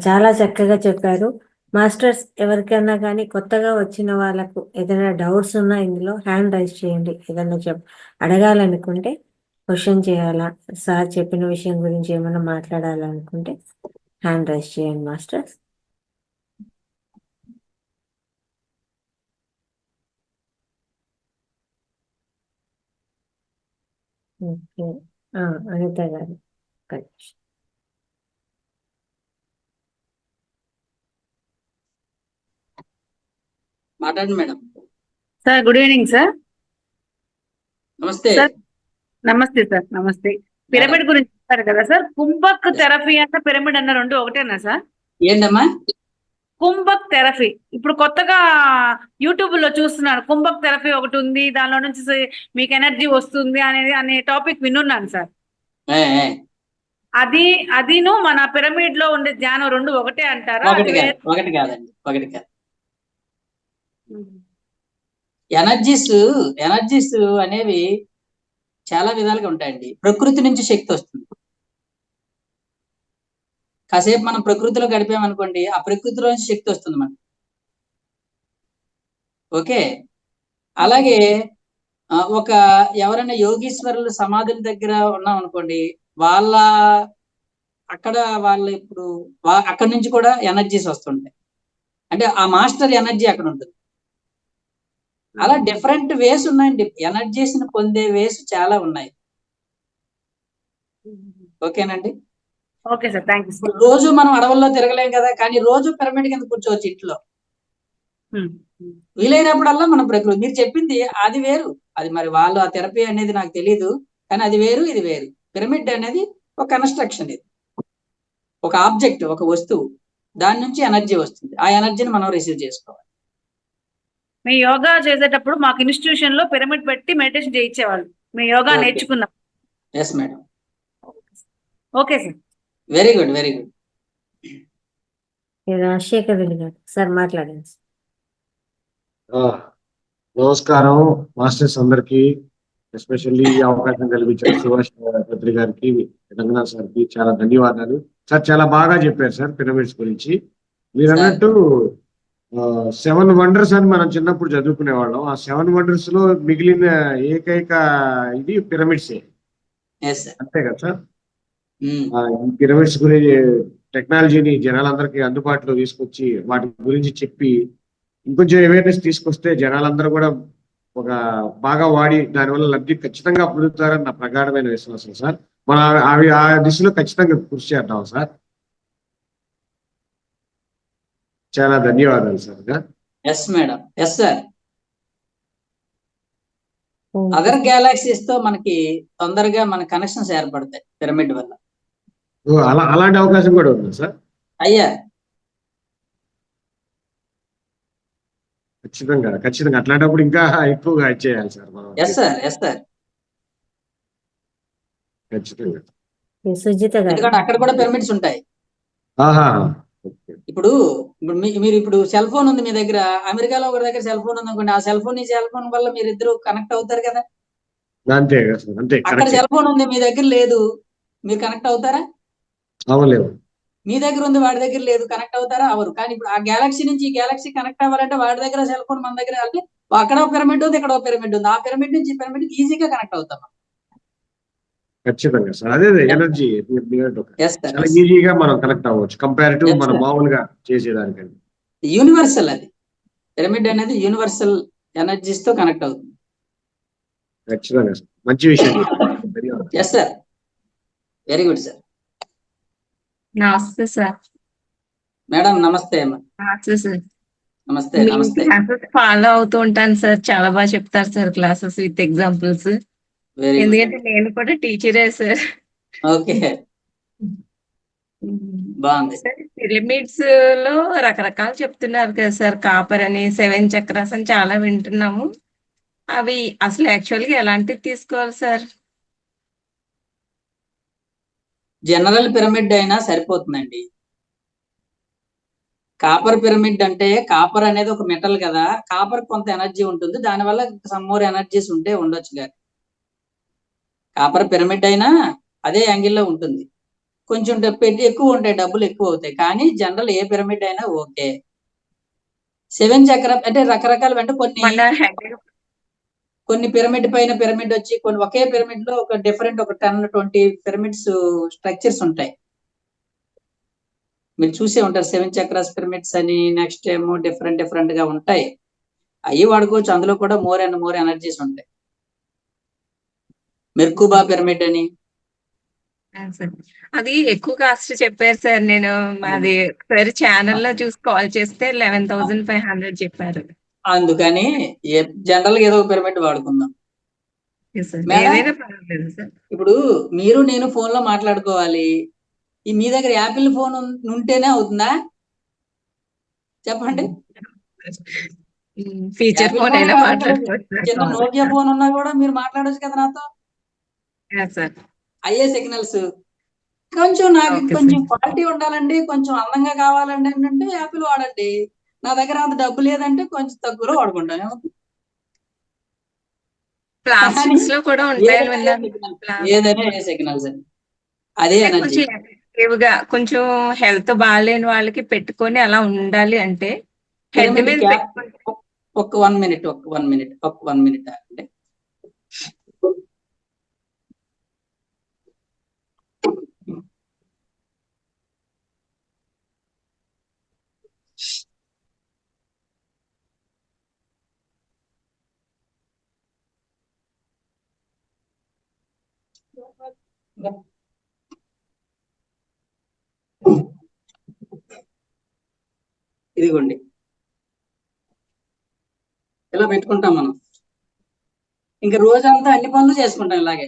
చాలా చక్కగా చెప్పారు. మాస్టర్స్ ఎవరికైనా కానీ కొత్తగా వచ్చిన వాళ్ళకు ఏదైనా డౌట్స్ ఉన్నా ఇందులో హ్యాండ్ రైజ్ చేయండి. ఏదైనా అడగాలనుకుంటే, క్వశ్చన్ చేయాలా, సార్ చెప్పిన విషయం గురించి ఏమైనా మాట్లాడాలనుకుంటే హ్యాండ్ రైజ్ చేయండి మాస్టర్స్. ఓకే, అనిత గారు మాట్లాడండి madam. Sir good evening sir. నమస్తే సార్ నమస్తే సార్. నమస్తే. పిరమిడ్ గురించి చెప్పారు కదా సార్. కుంభక్ థెరపీ అన్న పిరమిడ్ అన్న రెండు ఒకటేనా సార్? ఏంటమ్మా కుంభక్ థెరపీ ఇప్పుడు కొత్తగా యూట్యూబ్ లో చూస్తున్నాను. కుంభక్ థెరపీ ఒకటి ఉంది, దానిలో నుంచి మీకు ఎనర్జీ వస్తుంది అనే టాపిక్ వినున్నాను సార్. అదిను మన పిరమిడ్ లో ఉండే ధ్యానం రెండు ఒకటే అంటారా? ఒకటి కాదండి, ఒకటి కాదు. ఎనర్జీస్ అనేవి చాలా విధాలుగా ఉంటాయండి. ప్రకృతి నుంచి శక్తి వస్తుంది. కాసేపు మనం ప్రకృతిలో గడిపామనుకోండి, ఆ ప్రకృతిలో నుంచి శక్తి వస్తుంది మనకి. ఓకే. అలాగే ఎవరైనా యోగీశ్వరులు సమాధుల దగ్గర ఉన్నాం అనుకోండి, వాళ్ళ అక్కడ వాళ్ళు ఇప్పుడు అక్కడి నుంచి కూడా ఎనర్జీస్ వస్తుంటాయి. అంటే ఆ మాస్టర్ ఎనర్జీ అక్కడ ఉంటుంది. అలా డిఫరెంట్ వేస్ ఉన్నాయండి. ఎనర్జీస్ ని పొందే వేస్ చాలా ఉన్నాయి. ఓకేనండి. ఓకే సార్, థ్యాంక్ యూ ఇప్పుడు రోజు మనం అడవుల్లో తిరగలేం కదా, కానీ రోజు పిరమిడ్ కింద కూర్చోవచ్చు ఇంట్లో. వీలైనప్పుడల్లా మనం ప్రకృతి, మీరు చెప్పింది అది వేరు. అది మరి వాళ్ళు ఆ థెరపీ అనేది నాకు తెలియదు, కానీ అది వేరు ఇది వేరు. పిరమిడ్ అనేది ఒక కన్స్ట్రక్షన్, ఇది ఒక ఆబ్జెక్ట్, ఒక వస్తువు, దాని నుంచి ఎనర్జీ వస్తుంది. ఆ ఎనర్జీని మనం రిసీవ్ చేసుకోవాలి. మీ యోగా చేసేటప్పుడు మాకు ఇన్స్టిట్యూషన్ లో పిరమిడ్ పెట్టి మెడిటేషన్ చేయించేవాళ్ళు. మీ యోగా నేర్చుకున్నాం. Yes madam. Okay sir. Very good, very good. Rajasekhar Reddy గారు సార్ మాట్లాడండి. నమస్కారం మాస్టర్స్ అందరికి, ఎస్పెషల్లీ ఈ అవకాశం కల్పించిన సుభాష్ పత్రి గారికి, రంగనాథ్ సార్కి చాలా ధన్యవాదాలు. సార్ చాలా బాగా చెప్పారు సార్ పిరమిడ్స్ గురించి. మీరు అన్నట్టు 7 వండర్స్ అని మనం చిన్నప్పుడు చదువుకునే వాళ్ళం. ఆ 7 వండర్స్ లో మిగిలిన ఏకైక ఇది పిరమిడ్సే, అంతే కదా సార్? ఈ పిరమిడ్స్ గురించి టెక్నాలజీని జనాలందరికీ అందుబాటులో తీసుకొచ్చి వాటి గురించి చెప్పి ఇంకొంచెం అవేర్నెస్ తీసుకొస్తే జనాలందరూ కూడా ఒక బాగా వాడి దానివల్ల లబ్ధి ఖచ్చితంగా పొందుతారని నా ప్రగాఢమైన విశ్వాసం సార్. మనం అవి ఆ దిశలో ఖచ్చితంగా కృషి చేద్దాం సార్. చాలా ధన్యవాదాలు sir. Yes madam, yes sir. Other galaxies తో మనకి తొందరగా మన కనెక్షన్స్ ఏర్పడతాయి పిరమిడ్ వల్ల. అలాంటి అవకాశం కూడా ఉంది సార్. అయ్యా ఖచ్చితంగా అట్లాంటప్పుడు ఇంకా ఎక్కువగా చేయాలి సార్ మనం. Yes sir, yes sir. ఖచ్చితంగా. సుజిత గారు, ఎందుకంటే అక్కడ కూడా పిరమిడ్స్ ఉంటాయి. ఇప్పుడు మీరు ఇప్పుడు సెల్ ఫోన్ ఉంది మీ దగ్గర, అమెరికాలో ఒక దగ్గర సెల్ ఫోన్ ఉంది అనుకోండి, ఆ సెల్ ఫోన్ వల్ల మీరు ఇద్దరు కనెక్ట్ అవుతారు కదా. అంతే కదా సార్, అంతే. అక్కడ సెల్ ఫోన్ ఉంది, మీ దగ్గర లేదు, మీరు కనెక్ట్ అవుతారా? అవ్వలేవు. మీ దగ్గర ఉంది, వాడి దగ్గర లేదు, కనెక్ట్ అవుతారా? అవరు. కానీ ఇప్పుడు ఆ గ్యాలక్సీ నుంచి ఈ గ్యాలక్సీ కనెక్ట్ అవ్వాలంటే వాడి దగ్గర సెల్ ఫోన్, మన దగ్గర, అంటే అక్కడ ఒక పిరమిడ్ ఉంది, ఇక్కడ ఒక పిరమిడ్ ఉంది, ఆ పిరమిడ్ నుంచి ఈ పిరమిడ్ ఈజీగా కనెక్ట్ అవుతాం. ఖచ్చితంగా సార్, అదే ఎనర్జీ చాలా Yes, ఈజీగా మనం కనెక్ట్ అవ్వచ్చు కంపేరిటివ్ మనం మామూలుగా చేసేదానికండి. యూనివర్సల్ అది. పిరమిడ్ అనేది యూనివర్సల్ ఎనర్జీస్ తో కనెక్ట్ అవుతుంది. ఖచ్చితంగా సార్, మంచి విషయం. Yes sir, very good sir. నమస్తే సార్. మేడం నమస్తే అమ్మా. నమస్తే సార్. నమస్తే, నమస్తే. క్లాసెస్ ఫాలో అవుతూ ఉంటాను సార్, చాలా బాగా చెప్తారు sir classes with examples. Very good. ఎందుకంటే నేను కూడా టీచరే సార్. ఓకే, బాగుంది. సార్ పిరమిడ్స్ లో రకరకాలు చెప్తున్నారు కదా సార్, కాపర్ అని 7 చక్రాస్ అని చాలా వింటున్నాము. అవి అసలు యాక్చువల్ గా ఎలాంటివి తీసుకోవాలి సార్? జనరల్ పిరమిడ్ అయినా సరిపోతుందండి. కాపర్ పిరమిడ్ అంటే, కాపర్ అనేది ఒక మెటల్ కదా, కాపర్ కొంత ఎనర్జీ ఉంటుంది, దానివల్ల సమ్ మోర్ ఎనర్జీస్ ఉంటే ఉండొచ్చు. కానీ కాపర్ పిరమిడ్ అయినా అదే యాంగిల్లో ఉంటుంది, కొంచెం పెట్టి ఎక్కువ ఉంటాయి, డబ్బులు ఎక్కువ అవుతాయి. కానీ జనరల్ ఏ పిరమిడ్ అయినా ఓకే. 7 చక్రం అంటే రకరకాలు, అంటే కొన్ని పిరమిడ్ పైన పిరమిడ్ వచ్చి, కొన్ని ఒకే పిరమిడ్ లో ఒక డిఫరెంట్ ఒక 10-20 పిరమిడ్స్ స్ట్రక్చర్స్ ఉంటాయి. మీరు చూసే ఉంటారు 7 చక్రాస్ పిరమిడ్స్ అని. నెక్స్ట్ ఏమో డిఫరెంట్ గా ఉంటాయి, అవి వాడుకోవచ్చు. అందులో కూడా మోర్ అండ్ మోర్ ఎనర్జీస్ ఉంటాయి. మెర్కుబా పిరమిడ్ అని, అది ఎక్కువ కాస్ట్ చెప్పారు సార్. నేను అది ఒకసారి ఛానల్లో చూసి కాల్ చేస్తే 11,500 చెప్పారు. అందుకని జనరల్ గా ఏదో ఒక పిరమిడ్ వాడుకుందాం. ఏదైనా పర్వాలేదు సార్. ఇప్పుడు మీరు నేను ఫోన్ లో మాట్లాడుకోవాలి, ఈ మీ దగ్గర యాపిల్ ఫోన్ ఉంటేనే అవుతుందా చెప్పండి? ఫీచర్ ఫోన్ అయినా మాట్లాడుకోవచ్చు. చిన్న నోకియా ఫోన్ ఉన్నా కూడా మీరు మాట్లాడొచ్చు కదా నాతో. అయ్యే సిగ్నల్స్. కొంచెం నాకు కొంచెం క్వాలిటీ ఉండాలండి, కొంచెం అందంగా కావాలండి అంటే యాపిల్ వాడండి. నా దగ్గర అంత డబ్బు లేదంటే కొంచెం తక్కువలో వాడుకుంటాను. ప్లాస్టిక్స్ లో కూడా ఏదైనా ఏ సిగ్నల్స్ అండి, అదే ఎనర్జీ. కొంచెం హెల్త్ బాగాలేని వాళ్ళకి పెట్టుకొని అలా ఉండాలి అంటే హెడ్ మీద ఒక 1 minute అంటే ఇదిగోండి, ఇలా పెట్టుకుంటాం మనం. ఇంకా రోజంతా అన్ని పనులు చేసుకుంటాం ఇలాగే.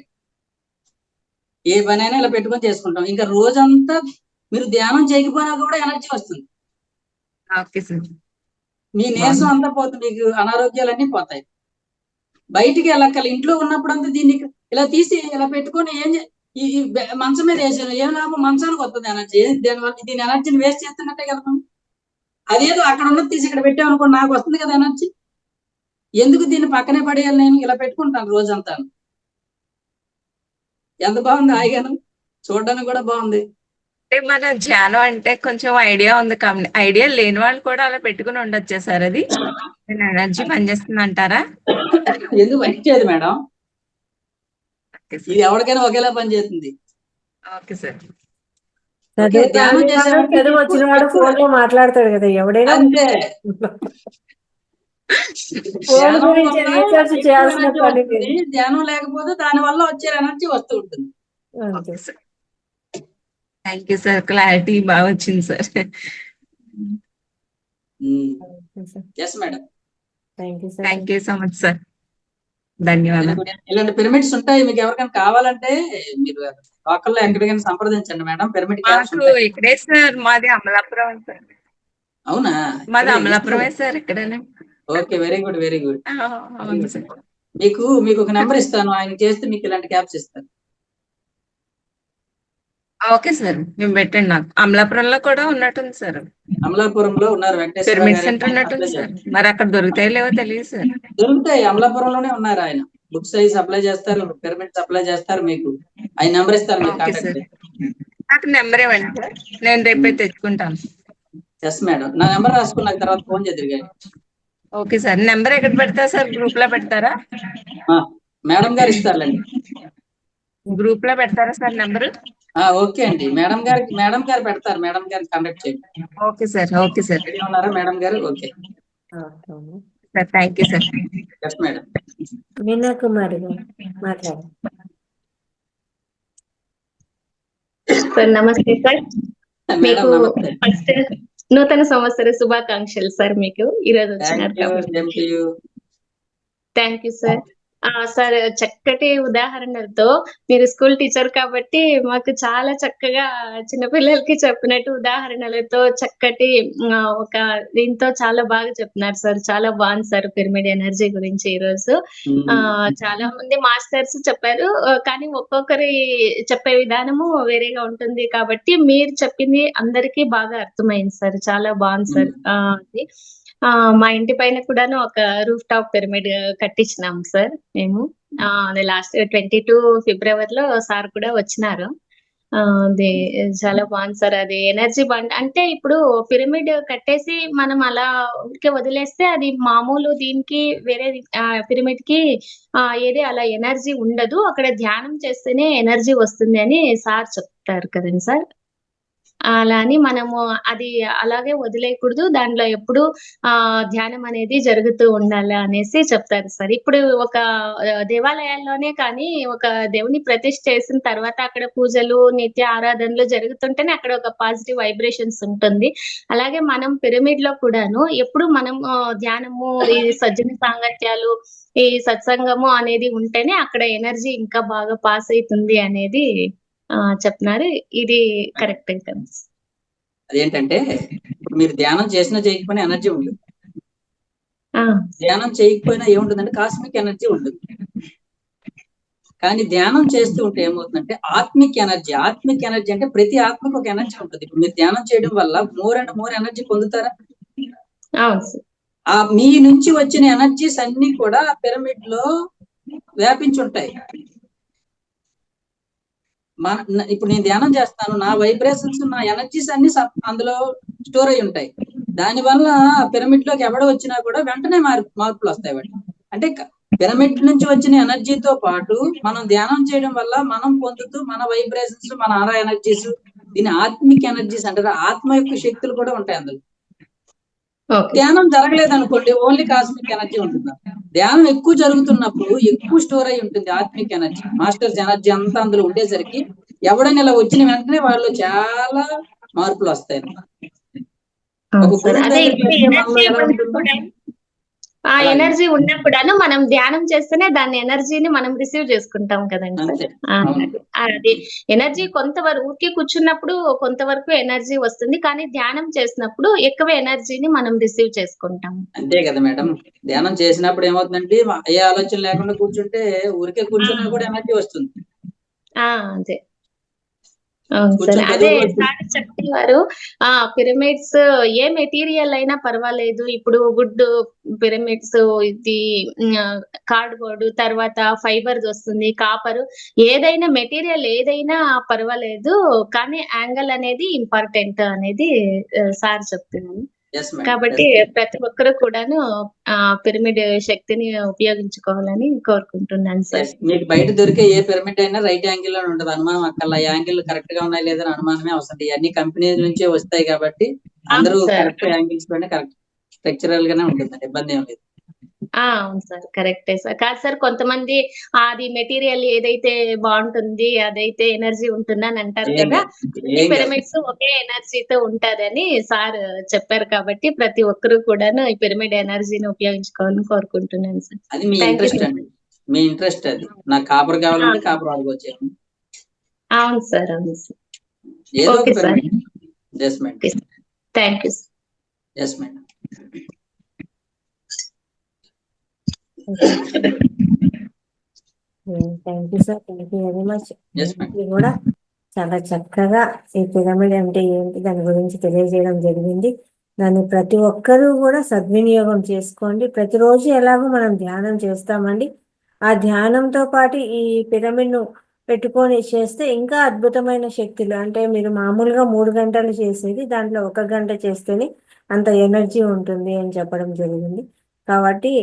ఏ పని అయినా ఇలా పెట్టుకొని చేసుకుంటాం. ఇంకా రోజంతా మీరు ధ్యానం చేయకపోయినా కూడా ఎనర్జీ వస్తుంది. Okay sir. మీ నీరసం అంతా పోతుంది, మీకు అనారోగ్యాలన్నీ పోతాయి. బయటికి వెళ్ళక్కల, ఇంట్లో ఉన్నప్పుడు అంతా దీన్ని ఇలా తీసి ఇలా పెట్టుకొని ఈ మంచం మీద వేసాను, ఏం లాభం? మంచానికి వస్తుంది ఎనర్జీ. దానివల్ల దీని ఎనర్జీని వేస్ట్ చేస్తున్నట్టే కదా మనం. అదేదో అక్కడ ఉన్నది తీసి ఇక్కడ పెట్టామనుకోండి, నాకు వస్తుంది కదా ఎనర్జీ. ఎందుకు దీన్ని పక్కనే పడేయాలి? నేను ఇలా పెట్టుకుంటాను రోజంతా. ఎంత బాగుంది, హాయిగాను, చూడడానికి కూడా బాగుంది. అంటే మన ధ్యానం అంటే కొంచెం ఐడియా ఉంది కాబట్టి, ఐడియా లేని వాళ్ళు కూడా అలా పెట్టుకుని ఉండొచ్చా సార్? అది ఎనర్జీ పనిచేస్తుంది అంటారా? ఎందుకు పనిచేయదు మేడం? ఇది ఎవరికైనా ఒకేలా పనిచేస్తుంది. Okay sir. ధ్యానం చేసేవాడికి చదువు వచ్చిన వాడు ఫోన్ లో మాట్లాడతాడు కదా, ఎవడైనా అంతే. ఫోన్ గురించి రీసెర్చ్ చేయాల్సిన పని లేదు. ధ్యానం లేకపోతే దాని వల్ల వచ్చే ఎనర్జీ వస్తూ ఉంటుంది. అంతే. థ్యాంక్ యూ సార్, క్లారిటీ బాగా వచ్చింది sir. Yes madam, thank you sir. Thank you so much sir, ధన్యవాదాలు. ఇలాంటి పిరమిడ్స్ ఉంటాయి, మీకు ఎవరికైనా కావాలంటే మీరు లోకల్లో ఎక్కడికైనా సంప్రదించండి మేడం. పిరమిడ్ క్యాంప్స్ మాకు ఉంటాయి. ఇక్కడే సార్, మాది అమలాపురం సార్. అవునా? మాది అమలాపురమే సార్, ఇక్కడనే. Okay, very good, very good. అవును సార్. మీకు ఒక నెంబర్ ఇస్తాను, ఆయన చేస్తే మీకు ఇలాంటి క్యాప్స్ ఇస్తాను. ఓకే సార్, మేము పెట్టండి. నాకు అమలాపురంలో కూడా ఉన్నట్టుంది సార్, అమలాపురంలో ఉన్నారు వెంకటేశ్వర పిరమిడ్ గారు. సెంటర్ ఉన్నట్టుంది సార్. మరి అక్కడ దొరుకుతాయో లేవో తెలియదు సార్. దొరుకుతాయి, అమలాపురంలోనే ఉన్నారు ఆయన. బుక్స్ అవి సప్లై చేస్తారు, పిరమిడ్ సప్లై చేస్తారు. మీకు ఆయన నెంబర్ ఇస్తారు, మీరు ఓకే కాంటాక్ట్ సార్, చేయండి. నాకు నెంబర్ ఇవ్వండి సార్, నేను రేపే తెచ్చుకుంటాను. ఎస్ మేడం, నా నెంబర్ రాసుకున్న తర్వాత ఫోన్ చేద్దరు. ఓకే సార్, నెంబర్ ఎక్కడ పెడతారా సార్? గ్రూప్ లో పెడతారా? మేడం గారు ఇస్తారులేండి. గ్రూప్ లో పెడతారా సార్ నెంబర్? ఓకే అండి, మేడం గారు పెడతారు. మేడం గారిని కాంటాక్ట్ చేయండి. Okay sir, okay sir. Ready ఉన్నారా మేడం గారు? Okay sir, thank you sir. Yes madam. Meena Kumari మాట్లాడు. సార్ నమస్తే సార్. మేడం మీకు నమస్తే. ఫస్ట్ నూతన సంవత్సర శుభాకాంక్షలు సార్. మీకు ఈరోజు వచ్చినారు కాబట్టి థ్యాంక్ యూ సార్. సార్, చక్కటి ఉదాహరణలతో, మీరు స్కూల్ టీచర్ కాబట్టి మాకు చాలా చక్కగా చిన్నపిల్లలకి చెప్పినట్టు ఉదాహరణలతో చక్కటి ఒక దీంతో చాలా బాగా చెప్తున్నారు సార్. చాలా బాగుంది సార్ పిరమిడ్ ఎనర్జీ గురించి ఈరోజు. చాలా మంది మాస్టర్స్ చెప్పారు, కానీ ఒక్కొక్కరి చెప్పే విధానము వేరేగా ఉంటుంది కాబట్టి మీరు చెప్పింది అందరికీ బాగా అర్థమైంది సార్. చాలా బాగుంది సార్. అది మా ఇంటి పైన కూడాను ఒక రూఫ్ టాప్ పిరమిడ్ కట్టించినాం సార్ మేము. లాస్ట్ 22 ఫిబ్రవరిలో సార్ కూడా వచ్చినారు. అది చాలా బాగుంది సార్. అది ఎనర్జీ బండ్ అంటే ఇప్పుడు పిరమిడ్ కట్టేసి మనం అలా ఊరికే వదిలేస్తే అది మామూలు దీనికి వేరే పిరమిడ్ కి ఏది అలా ఎనర్జీ ఉండదు. అక్కడ ధ్యానం చేస్తేనే ఎనర్జీ వస్తుంది అని సార్ చెప్తారు కదండి సార్. అలా అని మనము అది అలాగే వదిలేయకూడదు, దాంట్లో ఎప్పుడు ధ్యానం అనేది జరుగుతూ ఉండాలి అనేసి చెప్తారు సార్. ఇప్పుడు ఒక దేవాలయాల్లోనే కానీ ఒక దేవుని ప్రతిష్ఠ చేసిన తర్వాత అక్కడ పూజలు నిత్య ఆరాధనలు జరుగుతుంటేనే అక్కడ ఒక పాజిటివ్ వైబ్రేషన్స్ ఉంటుంది. అలాగే మనం పిరమిడ్ లో కూడాను ఎప్పుడు మనం ధ్యానము, ఈ సజ్జన సాంగత్యాలు, ఈ సత్సంగము అనేది ఉంటేనే అక్కడ ఎనర్జీ ఇంకా బాగా పాస్ అవుతుంది అనేది చెప్తున్నారు. ఇది కరెక్ట్ కదా? అదేంటంటే మీరు ధ్యానం చేసినా చేయకపోయినా ఎనర్జీ ఉంటుంది. ధ్యానం చేయకపోయినా ఏముంటుందంటే కాస్మిక్ ఎనర్జీ ఉంటుంది. కానీ ధ్యానం చేస్తూ ఉంటే ఏమవుతుందంటే ఆత్మిక్ ఎనర్జీ. ఆత్మిక్ ఎనర్జీ అంటే ప్రతి ఆత్మకు ఒక ఎనర్జీ ఉంటుంది. ఇప్పుడు మీరు ధ్యానం చేయడం వల్ల మోర్ అండ్ మోర్ ఎనర్జీ పొందుతారా? మీ నుంచి వచ్చిన ఎనర్జీస్ అన్ని కూడా పిరమిడ్ లో వ్యాపించి ఉంటాయి. ఇప్పుడు నేను ధ్యానం చేస్తాను, నా వైబ్రేషన్స్, నా ఎనర్జీస్ అన్ని అందులో స్టోర్ అయి ఉంటాయి. దానివల్ల పిరమిడ్ లోకి ఎవడ వచ్చినా కూడా వెంటనే మార్పులు వస్తాయి వాటి. అంటే పిరమిడ్ నుంచి వచ్చిన ఎనర్జీతో పాటు మనం ధ్యానం చేయడం వల్ల మనం పొందుతూ మన వైబ్రేషన్స్, మన ఆరా ఎనర్జీస్, దీని ఆత్మిక్ ఎనర్జీస్ అంటారు. ఆత్మ యొక్క శక్తులు కూడా ఉంటాయి అందులో. ధ్యానం జరగలేదు అనుకోండి, ఓన్లీ కాస్మిక్ ఎనర్జీ ఉంటుంది. ధ్యానం ఎక్కువ జరుగుతున్నప్పుడు ఎక్కువ స్టోర్ అయి ఉంటుంది ఆత్మిక్ ఎనర్జీ, మాస్టర్స్ ఎనర్జీ అంతా అందులో ఉండేసరికి ఎవడైనా ఇలా వచ్చిన వెంటనే వాళ్ళు చాలా మార్పులు వస్తాయి. ఒక అవును సార్. గురువు అదే దగ్గరికి ఇప్పుడు వెళ్తే మనలో ఎనర్జీ ఎలా ఉంటుందో ఉన్నప్పుడు ఆ అలాగే ఎనర్జీ ఉన్నప్పుడను మనం ధ్యానం చేస్తేనే దాని ఎనర్జీని మనం రిసీవ్ చేసుకుంటాం కదండి సార్. అంతే. అవును. అది ఎనర్జీ కొంతవరకు ఊరికే కూర్చున్నప్పుడు కొంతవరకు ఎనర్జీ వస్తుంది, కానీ ధ్యానం చేసినప్పుడు ఎక్కువ ఎనర్జీని మనం రిసీవ్ చేసుకుంటాం. అంతే కదా మేడం. ధ్యానం చేసినప్పుడు ఏమవుతుందంటే ఏ ఆలోచన లేకుండా కూర్చుంటే ఊరికే కూర్చున్నా కూడా ఎనర్జీ వస్తుంది. అదే అవును సార్. కూర్చొని అదే చదువుకోవచ్చు. సార్ చెప్తున్నారు పిరమిడ్స్ ఏ మెటీరియల్ అయినా పర్వాలేదు, ఇప్పుడు వుడ్ పిరమిడ్స్, ఇది కార్డ్బోర్డ్, తర్వాత ఫైబర్ వస్తుంది, కాపర్, ఏదైనా మెటీరియల్ ఏదైనా పర్వాలేదు, కానీ యాంగిల్ అనేది ఇంపార్టెంట్ అనేది సార్ చెప్తున్నాను. Yes, madam. కాబట్టి Yes. ప్రతి ఒక్కరు కూడాను పిరమిడ్ శక్తిని ఉపయోగించుకోవాలని కోరుకుంటున్నాను సార్. Yes. మీకు బయట దొరికే ఏ పిరమిడ్ అయినా రైట్ యాంగిల్ లో ఉంటుంది, అనుమానం అక్కర్లా. యాంగిల్ కరెక్ట్ గా ఉన్నాయి లేదని అనుమానమే అవసరం. ఇవన్నీ కంపెనీ నుంచే వస్తాయి కాబట్టి అందరూ అవును సార్. కరెక్ట్ యాంగిల్స్ పైన కరెక్ట్ స్ట్రక్చరల్ గానే ఉంటుందండి, ఇబ్బంది ఏం లేదు. అవును సార్, కరెక్టే సార్. కాదు సార్, కొంతమంది అది మెటీరియల్ ఏదైతే బాగుంటుంది, అదైతే ఎనర్జీ ఉంటుందని అంటారు ఏం కదా. కాదు, ఏం కాదు. పిరమిడ్స్ ఒకే ఎనర్జీతో ఉంటదని సార్ చెప్పారు కాబట్టి ప్రతి ఒక్కరు కూడాను ఈ పిరమిడ్ ఎనర్జీని ఉపయోగించుకోవాలని కోరుకుంటున్నాను సార్. అది మీ థ్యాంక్ యూ ఇంట్రెస్ట్ అండి, మీ ఇంట్రెస్ట్ అది. నాకు కాపర్ కావాలంటే కాపర్ వాడుకోవచ్చు. అవును సార్, అవును సార్. ఏదో ఒక okay sir. Pyramid. Yes madam. Thank you sir. Yes madam. Thank you sir, thank you very much. Yes, ma'am. కూడా చాలా చక్కగా ఈ పిరమిడ్ అంటే ఏంటి దాని గురించి తెలియజేయడం జరిగింది. దాన్ని ప్రతి ఒక్కరూ కూడా సద్వినియోగం చేసుకోండి. ప్రతిరోజు ఎలాగో మనం ధ్యానం చేస్తామండి, ఆ ధ్యానంతో పాటు ఈ పిరమిడ్ను పెట్టుకొని చేస్తే ఇంకా అద్భుతమైన శక్తులు, అంటే మీరు మామూలుగా 3 గంటలు చేసేది దాంట్లో 1 గంట చేస్తేనే అంత ఎనర్జీ ఉంటుంది అని చెప్పడం జరిగింది. కాబట్టి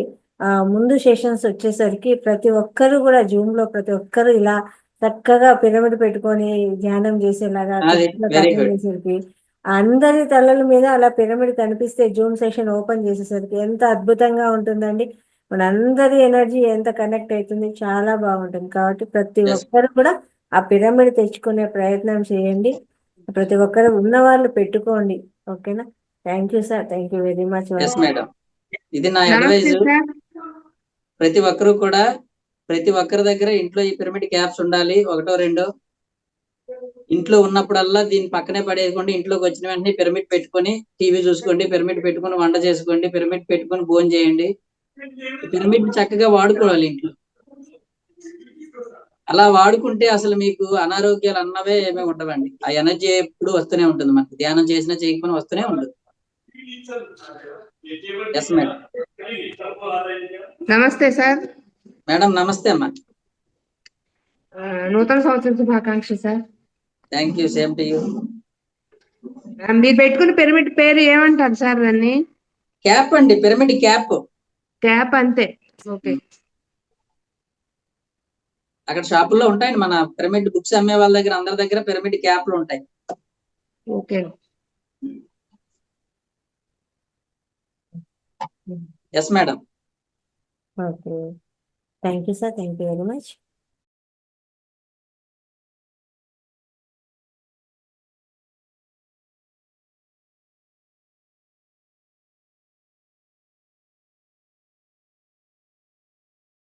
ముందు సెషన్స్ వచ్చేసరికి ప్రతి ఒక్కరు కూడా జూమ్లో ప్రతి ఒక్కరు ఇలా చక్కగా పిరమిడ్ పెట్టుకొని ధ్యానం చేసేలాగా అది very good. చేసేసరికి అందరి తలల మీద అలా పిరమిడ్ కనిపిస్తే జూమ్ సెషన్ ఓపెన్ చేసేసరికి ఎంత అద్భుతంగా ఉంటుందండి. మన అందరి ఎనర్జీ ఎంత కనెక్ట్ అవుతుంది, చాలా బాగుంటుంది. కాబట్టి ప్రతి Yes. ఒక్కరు కూడా ఆ పిరమిడ్ తెచ్చుకునే ప్రయత్నం చేయండి. ప్రతి ఒక్కరు ఉన్న వాళ్ళు పెట్టుకోండి. ఓకేనా? Thank you sir, thank you very much. Yes madam. ఇది నా అడ్వైజ్. ప్రతి ఒక్కరు కూడా ప్రతి ఒక్కరి దగ్గర ఇంట్లో ఈ పిరమిడ్ క్యాప్స్ ఉండాలి, 1 2. ఇంట్లో ఉన్నప్పుడల్లా దీన్ని పక్కనే పడేయకుండా ఇంట్లోకి వచ్చిన వెంటనే పిరమిడ్ పెట్టుకొని టీవీ చూసుకోండి, పిరమిడ్ పెట్టుకొని వంట చేసుకోండి, పిరమిడ్ పెట్టుకొని భోజనం చేయండి. పిరమిడ్ చక్కగా వాడుకోవాలి ఇంట్లో. అలా వాడుకుంటే అసలు మీకు అనారోగ్యాలు అన్నవే ఏమీ ఉండవండి. ఆ ఎనర్జీ ఎప్పుడు వస్తూనే ఉంటుంది, మనకి ధ్యానం చేసినా చేయకపోయినా వస్తూనే ఉంటుంది. Yes madam. నమస్తే సార్. మేడం నమస్తే అమ్మా. నూతన సంవత్సరం శుభాకాంక్షలు sir. Thank you, same to you. మీరు పెట్టుకున్న పిరమిడ్ పేరు ఏమంటారు సార్? దాన్ని క్యాప్ అండి, పిరమిడ్ క్యాప్. క్యాప్ అంతే. ఓకే. అక్కడ షాపుల్లో ఉంటాయండి, మన పిరమిడ్ బుక్స్ అమ్మే వాళ్ళ దగ్గర అందరి దగ్గర పిరమిడ్ క్యాప్లు ఉంటాయి. Okay. Yes madam. Okay, thank you sir, thank you very much.